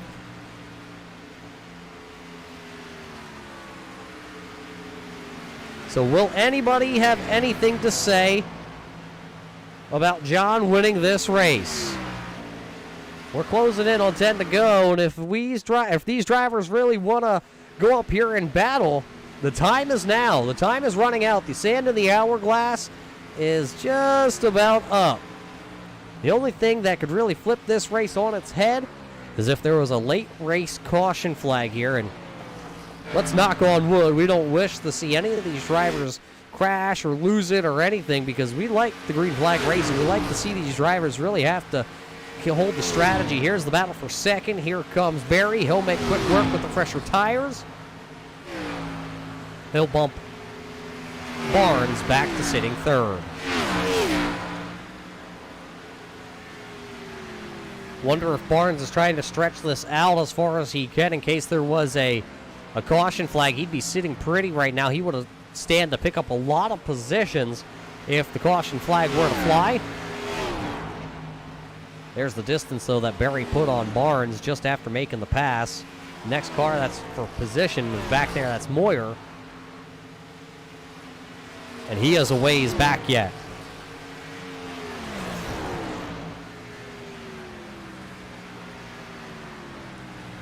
So will anybody have anything to say about John winning this race? We're closing in on 10 to go, and if these drivers really want to go up here and battle, the time is now. The time is running out. The sand in the hourglass is just about up. The only thing that could really flip this race on its head is if there was a late race caution flag here, and let's knock on wood. We don't wish to see any of these drivers crash or lose it or anything, because we like the green flag racing. We like to see these drivers really have to hold the strategy. Here's the battle for second. Here comes Barry. He'll make quick work with the fresher tires. He'll bump Barnes back to sitting 3rd. Wonder if Barnes is trying to stretch this out as far as he can in case there was a caution flag. He'd be sitting pretty right now. He would have stand to pick up a lot of positions if the caution flag were to fly. There's the distance, though, that Barry put on Barnes just after making the pass. Next car that's for position is back there. That's Moyer. And he has a ways back yet.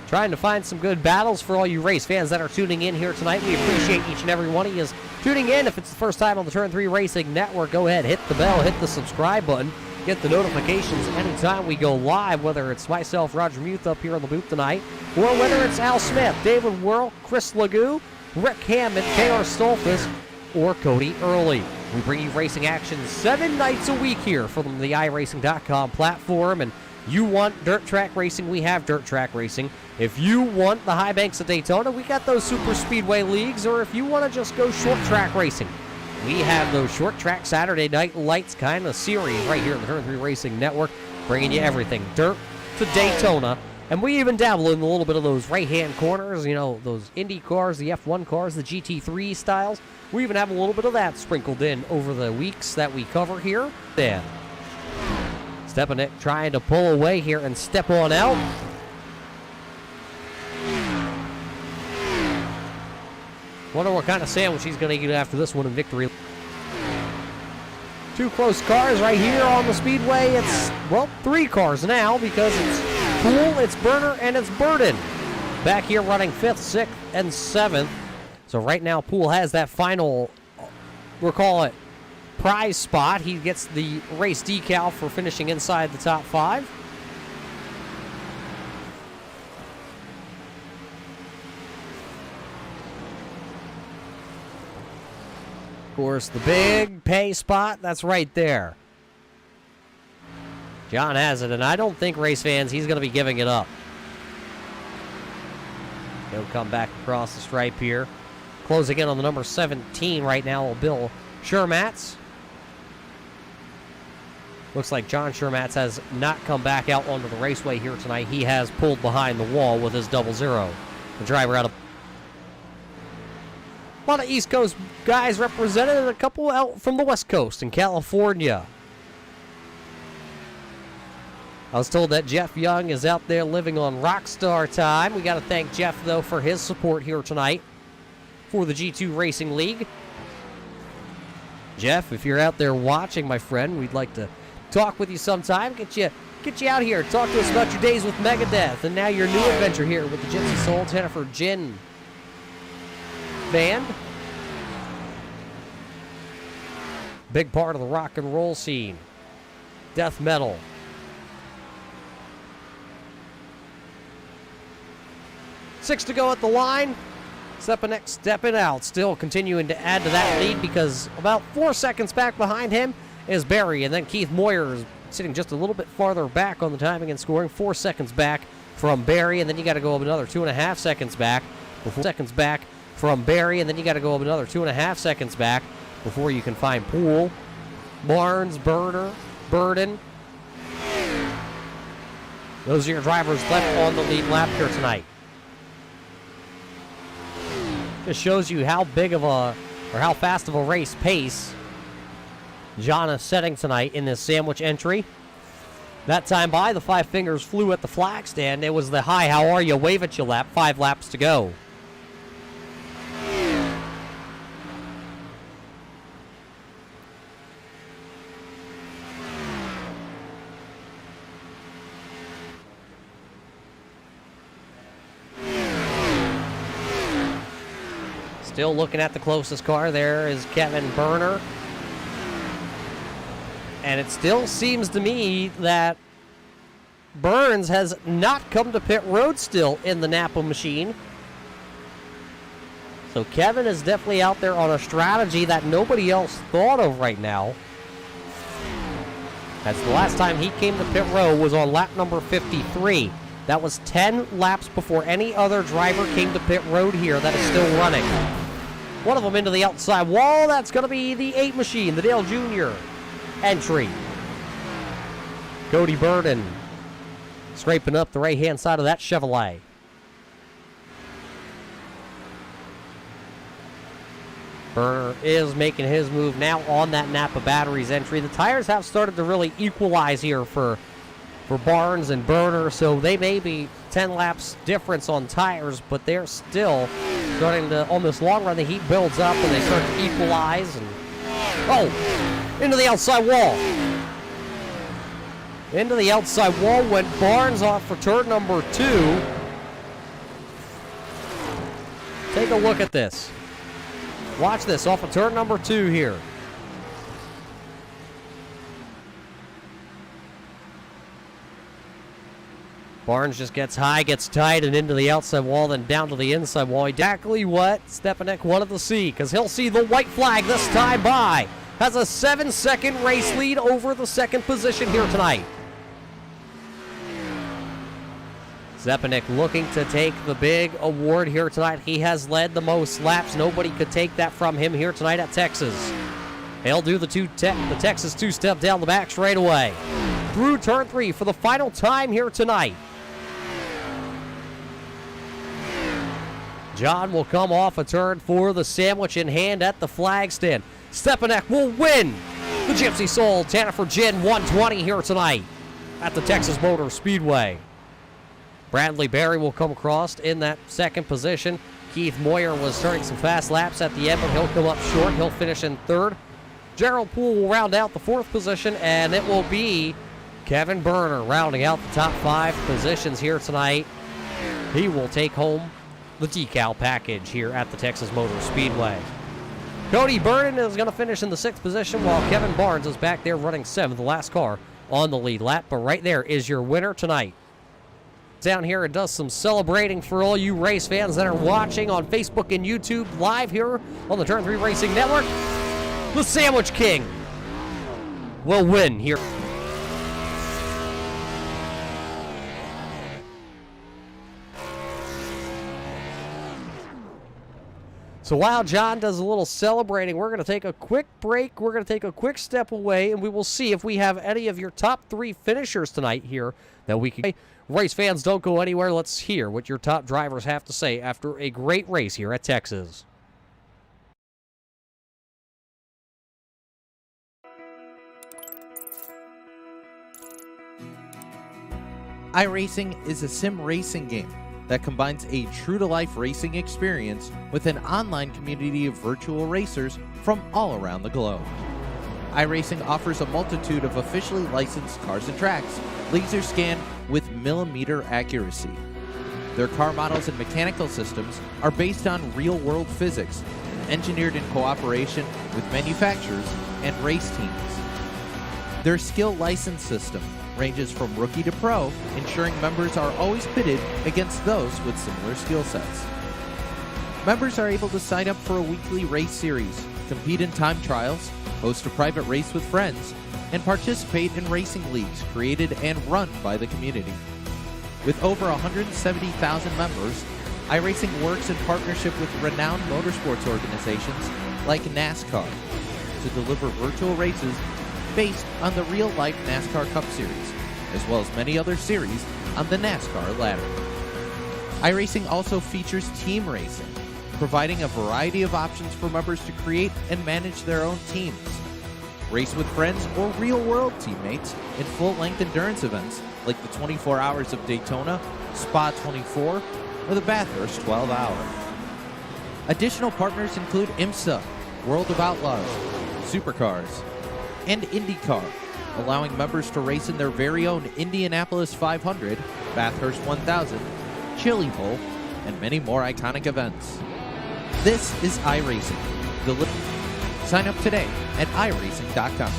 Trying to find some good battles for all you race fans that are tuning in here tonight. We appreciate each and every one of you tuning in. If it's the first time on the Turn 3 Racing Network, go ahead, hit the bell, hit the subscribe button. Get the notifications anytime we go live, whether it's myself, Roger Muth, up here on the booth tonight, or whether it's Al Smith, David Whirl, Chris Legou, Rick Hammond, K.R. Stolfus, or Cody Early. We bring you racing action 7 nights a week here from the iRacing.com platform, and you want dirt track racing, we have dirt track racing. If you want the high banks of Daytona, we got those super speedway leagues, or if you want to just go short track racing, we have those short track Saturday Night Lights kind of series right here on the Turn 3 Racing Network, bringing you everything dirt to Daytona. And we even dabble in a little bit of those right-hand corners, you know, those Indy cars, the F1 cars, the GT3 styles. We even have a little bit of that sprinkled in over the weeks that we cover here. Then, Stepanek trying to pull away here and step on out. Wonder what kind of sandwich he's going to eat after this one in victory. 2 close cars right here on the speedway. It's, well, 3 cars now because it's Poole, it's Burner, and it's Burden. Back here running 5th, 6th, and 7th. So right now Poole has that final, we'll call it, prize spot. He gets the race decal for finishing inside the top 5. Of course, the big pay spot, that's right there. John has it, and I don't think, race fans, he's going to be giving it up. He'll come back across the stripe here. Closing in on the number 17 right now, Bill Shermatz. Looks like John Shermatz has not come back out onto the raceway here tonight. He has pulled behind the wall with his 00. The driver out of... A lot of East Coast guys represented, and a couple out from the West Coast in California. I was told that Jeff Young is out there living on Rockstar time. We got to thank Jeff, though, for his support here tonight for the G2 Racing League. Jeff, if you're out there watching, my friend, we'd like to talk with you sometime. Get you out here. Talk to us about your days with Megadeth and now your new adventure here with the Gypsy Soul Tenifer Jinn band. Big part of the rock and roll scene. Death metal. Six to go at the line. Stepanek stepping out, still continuing to add to that lead because about 4 seconds back behind him is Barry, and then Keith Moyer is sitting just a little bit farther back on the timing and scoring. 4 seconds back from Barry, and then you got to go up another 2.5 seconds back. 4 seconds back from Barry, and then you got to go up another 2.5 seconds back before you can find Poole, Barnes, Burden. Those are your drivers left on the lead lap here tonight. Just shows you how big of a, or how fast of a race pace John is setting tonight in this sandwich entry. That time by, the five fingers flew at the flag stand. It was the hi, how are you, wave at you lap, 5 laps to go. Still looking at the closest car. There is Kevin Berner. And it still seems to me that Burns has not come to pit road still in the Napa machine. So Kevin is definitely out there on a strategy that nobody else thought of right now. That's the last time he came to pit road was on lap number 53. That was 10 laps before any other driver came to pit road here that is still running. One of them into the outside wall. That's going to be the 8 machine, the Dale Jr. entry. Cody Burden scraping up the right-hand side of that Chevrolet. Burner is making his move now on that Napa Batteries entry. The tires have started to really equalize here for Barnes and Burner, so they may be 10 laps difference on tires, but they're still starting to, on this long run, the heat builds up and they start to equalize. And oh, into the outside wall. Into the outside wall went Barnes off for turn number 2. Take a look at this. Watch this off of turn number 2 here. Barnes just gets high, gets tight, and into the outside wall, then down to the inside wall. Exactly what Stepanek wanted to see, because he'll see the white flag this time by. Has a 7-second race lead over the second position here tonight. Stepanek looking to take the big award here tonight. He has led the most laps. Nobody could take that from him here tonight at Texas. He'll do the Texas two-step down the back straight away. Through turn 3 for the final time here tonight. John will come off a turn 4, the sandwich in hand at the flag stand. Stepanek will win the Gypsy Soul Tenifer Jinn 120 here tonight at the Texas Motor Speedway. Bradley Berry will come across in that second position. Keith Moyer was turning some fast laps at the end, but he'll come up short. He'll finish in 3rd. Gerald Poole will round out the 4th position, and it will be Kevin Berner rounding out the top 5 positions here tonight. He will take home the decal package here at the Texas Motor Speedway. Cody Burden is going to finish in the 6th position, while Kevin Barnes is back there running 7th, the last car on the lead lap. But right there is your winner tonight. Down here, it does some celebrating for all you race fans that are watching on Facebook and YouTube live here on the Turn 3 Racing Network. The Sandwich King will win here. So while John does a little celebrating, we're going to take a quick break. We're going to take a quick step away, and we will see if we have any of your top 3 finishers tonight here that we can. Race fans, don't go anywhere. Let's hear what your top drivers have to say after a great race here at Texas. iRacing is a sim racing game that combines a true-to-life racing experience with an online community of virtual racers from all around the globe. iRacing offers a multitude of officially licensed cars and tracks, laser scanned with millimeter accuracy. Their car models and mechanical systems are based on real-world physics, engineered in cooperation with manufacturers and race teams. Their skill license system ranges from rookie to pro, ensuring members are always pitted against those with similar skill sets. Members are able to sign up for a weekly race series, compete in time trials, host a private race with friends, and participate in racing leagues created and run by the community. With over 170,000 members, iRacing works in partnership with renowned motorsports organizations like NASCAR to deliver virtual races based on the real-life NASCAR Cup Series, as well as many other series on the NASCAR ladder. iRacing also features team racing, providing a variety of options for members to create and manage their own teams. Race with friends or real-world teammates in full-length endurance events like the 24 Hours of Daytona, Spa 24, or the Bathurst 12 Hour. Additional partners include IMSA, World of Outlaws, Supercars, and IndyCar, allowing members to race in their very own Indianapolis 500, Bathurst 1000, Chili Bowl, and many more iconic events. This is iRacing. Sign up today at iRacing.com.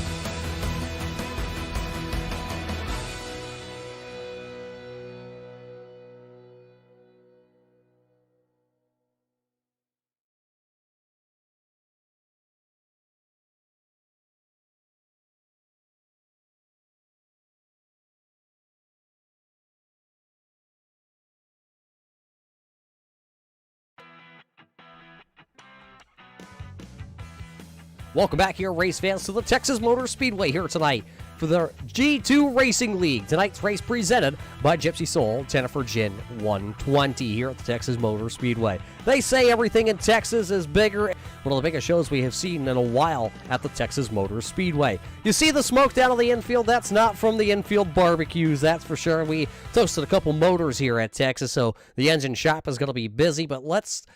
Welcome back here, race fans, to the Texas Motor Speedway here tonight for the G2 Racing League. Tonight's race presented by Gypsy Soul, Tenifer Jinn 120 here at the Texas Motor Speedway. They say everything in Texas is bigger. One of the biggest shows we have seen in a while at the Texas Motor Speedway. You see the smoke down on the infield? That's not from the infield barbecues, that's for sure. We toasted a couple motors here at Texas, so the engine shop is going to be busy. But let's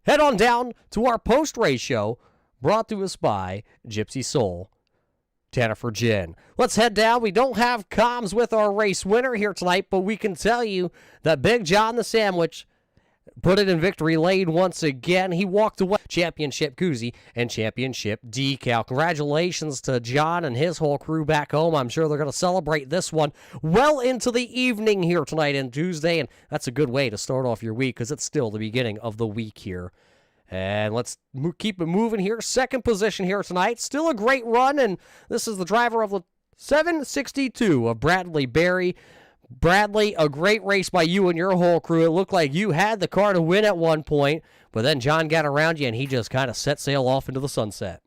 head on down to our post-race show, brought to us by Gypsy Soul, Tenifer Jinn. Let's head down. We don't have comms with our race winner here tonight, but we can tell you that Big John the Sandwich put it in victory lane once again. He walked away championship koozie and championship decal. Congratulations to John and his whole crew back home. I'm sure they're going to celebrate this one well into the evening here tonight and Tuesday, and that's a good way to start off your week because it's still the beginning of the week here. And let's keep it moving here. Second position here tonight. Still a great run, and this is the driver of the 762 of Bradley Berry. Bradley, a great race by you and your whole crew. It looked like you had the car to win at one point, but then John got around you, and he just kind of set sail off into the sunset.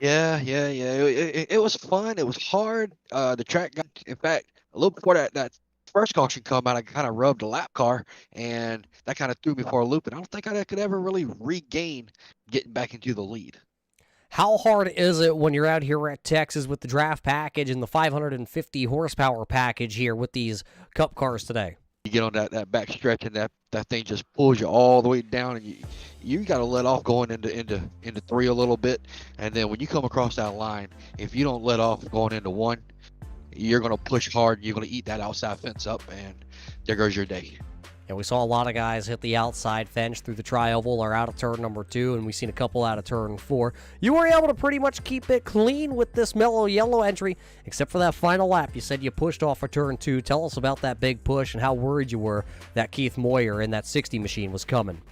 Yeah. It was fun. It was hard. The track got, in fact, a little before that first caution come out, I kind of rubbed a lap car, and that kind of threw me for a loop, and I don't think I could ever really regain getting back into the lead. How hard is it when you're out here at Texas with the draft package and the 550 horsepower package here with these Cup cars today? You get on that back stretch, and that thing just pulls you all the way down, and you got to let off going into three a little bit, and then when you come across that line, if you don't let off going into one, you're going to push hard, and you're going to eat that outside fence up, and there goes your day. And we saw a lot of guys hit the outside fence through the tri-oval or out of turn number 2, and we've seen a couple out of turn 4. You were able to pretty much keep it clean with this mellow yellow entry, except for that final lap. You said you pushed off of turn 2. Tell us about that big push and how worried you were that Keith Moyer in that 60 machine was coming.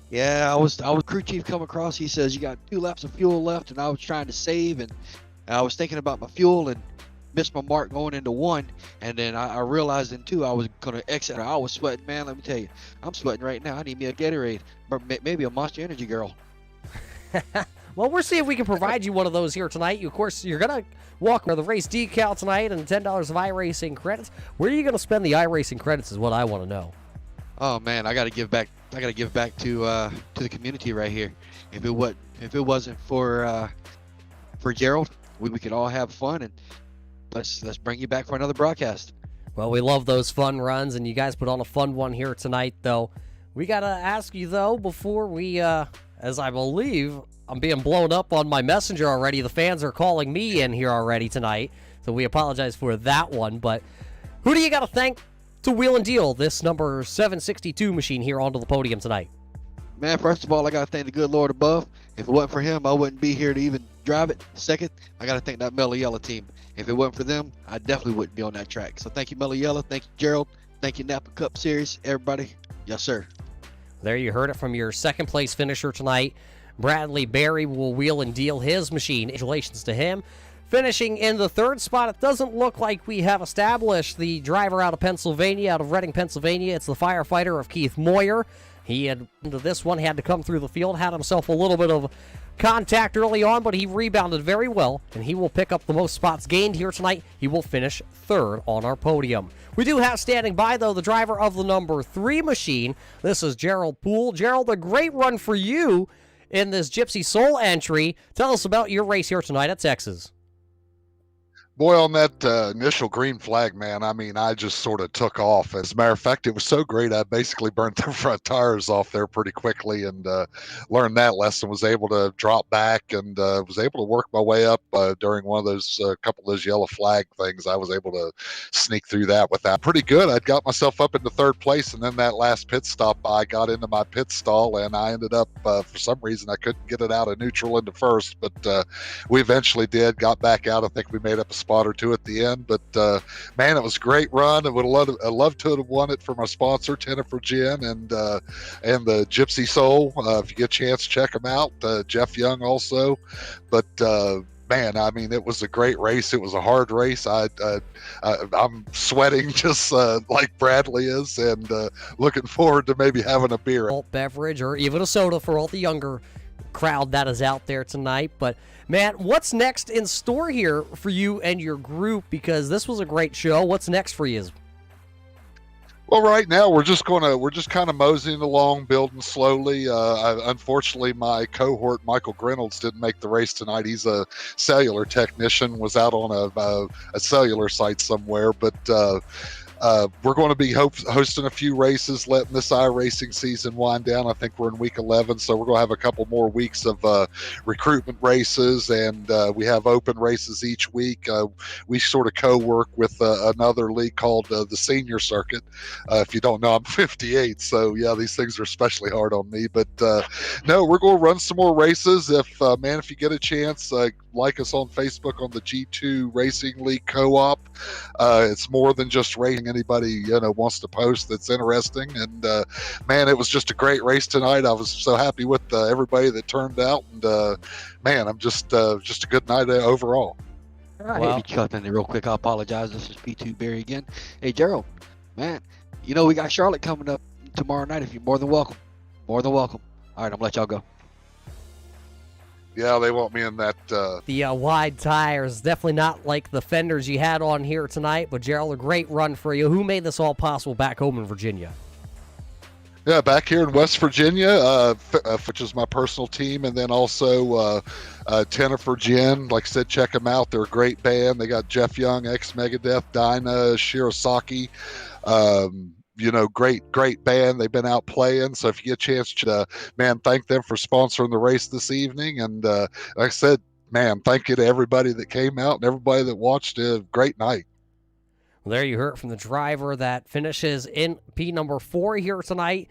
Yeah, I was crew chief come across. He says, you got 2 laps of fuel left, and I was trying to save, and I was thinking about my fuel, and missed my mark going into one, and then I realized in two I was gonna exit. I was sweating, man. Let me tell you, I'm sweating right now. I need me a Gatorade, or maybe a Monster Energy Girl. Well, we'll see if we can provide you one of those here tonight. Of course, you're going to walk with the race decal tonight and $10 of iRacing credits. Where are you going to spend the iRacing credits is what I want to know. Oh man, I got to give back. I got to give back to the community right here. If it wasn't for Gerald, we could all have fun, and let's bring you back for another broadcast. Well, we love those fun runs, and you guys put on a fun one here tonight, though. We got to ask you, though, before we, as I believe I'm being blown up on my messenger already. The fans are calling me in here already tonight, so we apologize for that one. But who do you got to thank to wheel and deal this number 762 machine here onto the podium tonight? Man, first of all, I got to thank the good Lord above. If it wasn't for him, I wouldn't be here to even drive it. Second, I got to thank that Mellow Yellow team. If it wasn't for them, I definitely wouldn't be on that track. So thank you, Mellow Yellow. Thank you, Gerald. Thank you, Napa Cup Series. Everybody, yes, sir. There you heard it from your second place finisher tonight. Bradley Berry will wheel and deal his machine. Congratulations to him. Finishing in the third spot, it doesn't look like we have established the driver out of Pennsylvania, out of Reading, Pennsylvania. It's the firefighter of Keith Moyer. He had into this one, had to come through the field, had himself a little bit of contact early on, but he rebounded very well, and he will pick up the most spots gained here tonight. He will finish third on our podium. We do have standing by, though, the driver of the number 3 machine. This is Gerald Poole. Gerald, a great run for you in this Gypsy Soul entry. Tell us about your race here tonight at Texas. Boy, on that initial green flag, man, I mean, I just sort of took off. As a matter of fact, it was so great, I basically burnt the front tires off there pretty quickly and learned that lesson, was able to drop back and was able to work my way up during one of those couple of those yellow flag things. I was able to sneak through that with that. Pretty good. I'd got myself up into third place, and then that last pit stop, I got into my pit stall, and I ended up, for some reason, I couldn't get it out of neutral into first, but we eventually did, got back out. I think we made up a spot or two at the end, but man, it was a great run. I love to have won it for my sponsor, Tenifer Jinn, and the Gypsy Soul. If you get a chance, check them out. Jeff Young also, but man, I mean, it was a great race. It was a hard race. I'm sweating just like Bradley is, and looking forward to maybe having a beer, Malt beverage, or even a soda for all the younger crowd that is out there tonight. But man, what's next in store here for you and your group? Because this was a great show. What's next for you? Well, right now we're just kind of moseying along, building slowly. Unfortunately, my cohort Michael Grinolds didn't make the race tonight. He's a cellular technician, was out on a cellular site somewhere, but we're going to be hosting a few races, letting this iRacing season wind down. I think we're in week 11, so we're going to have a couple more weeks of recruitment races, and we have open races each week. We sort of co-work with another league called the Senior Circuit. If you don't know, I'm 58, so yeah, these things are especially hard on me. But no, we're going to run some more races. If you get a chance, like us on Facebook on the G2 Racing League Co-op. It's more than just racing. Anybody wants to post that's interesting, and man, it was just a great race tonight. I was so happy with everybody that turned out, and man, I'm just a good night overall. All right, hey, cut in there real quick. I apologize. This is P2 Barry again. Hey, Gerald, man, we got Charlotte coming up tomorrow night. If you're more than welcome, All right, I'm gonna let y'all go. Yeah, they want me in that. The wide tires, definitely not like the fenders you had on here tonight, but Gerald, a great run for you. Who made this all possible back home in Virginia? Yeah, back here in West Virginia, which is my personal team, and then also Tenifer Jinn. Like I said, check them out. They're a great band. They got Jeff Young, ex-Megadeth, Dinah, Shirosaki. Great band. They've been out playing. So if you get a chance to, thank them for sponsoring the race this evening. And like I said, thank you to everybody that came out and everybody that watched. A great night. Well, there you heard from the driver that finishes in P number 4 here tonight.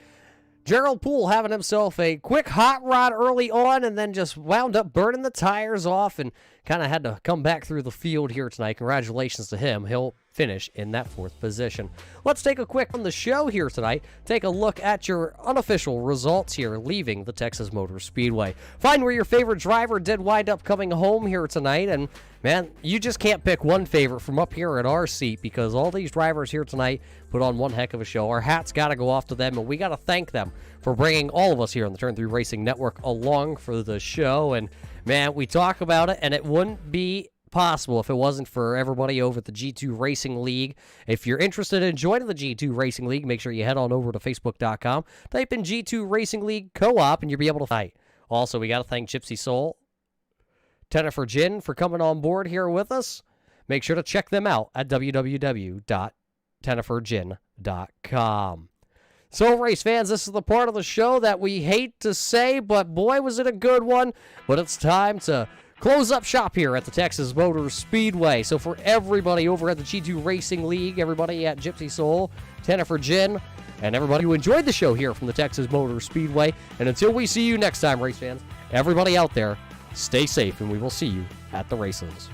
Gerald Poole having himself a quick hot rod early on, and then just wound up burning the tires off and kind of had to come back through the field here tonight. Congratulations to him. He'll finish in that 4th position. Let's take a quick on the show here tonight. Take a look at your unofficial results here leaving the Texas Motor Speedway. Find where your favorite driver did wind up coming home here tonight, and man, you just can't pick one favorite from up here at our seat because all these drivers here tonight put on one heck of a show. Our hats got to go off to them, and we got to thank them for bringing all of us here on the Turn 3 Racing Network along for the show. And man, we talk about it, and it wouldn't be possible if it wasn't for everybody over at the G2 Racing League. If you're interested in joining the G2 Racing League, make sure you head on over to facebook.com, type in G2 Racing League Co-op, and you'll be able to fight. Also, we got to thank Gypsy Soul, Tenifer Jinn for coming on board here with us. Make sure to check them out at www.teniferjinn.com. So, race fans, this is the part of the show that we hate to say, but boy, was it a good one. But it's time to close up shop here at the Texas Motor Speedway. So for everybody over at the G2 Racing League, everybody at Gypsy Soul, Tenifer Jinn, and everybody who enjoyed the show here from the Texas Motor Speedway, and until we see you next time, race fans, everybody out there, stay safe, and we will see you at the races.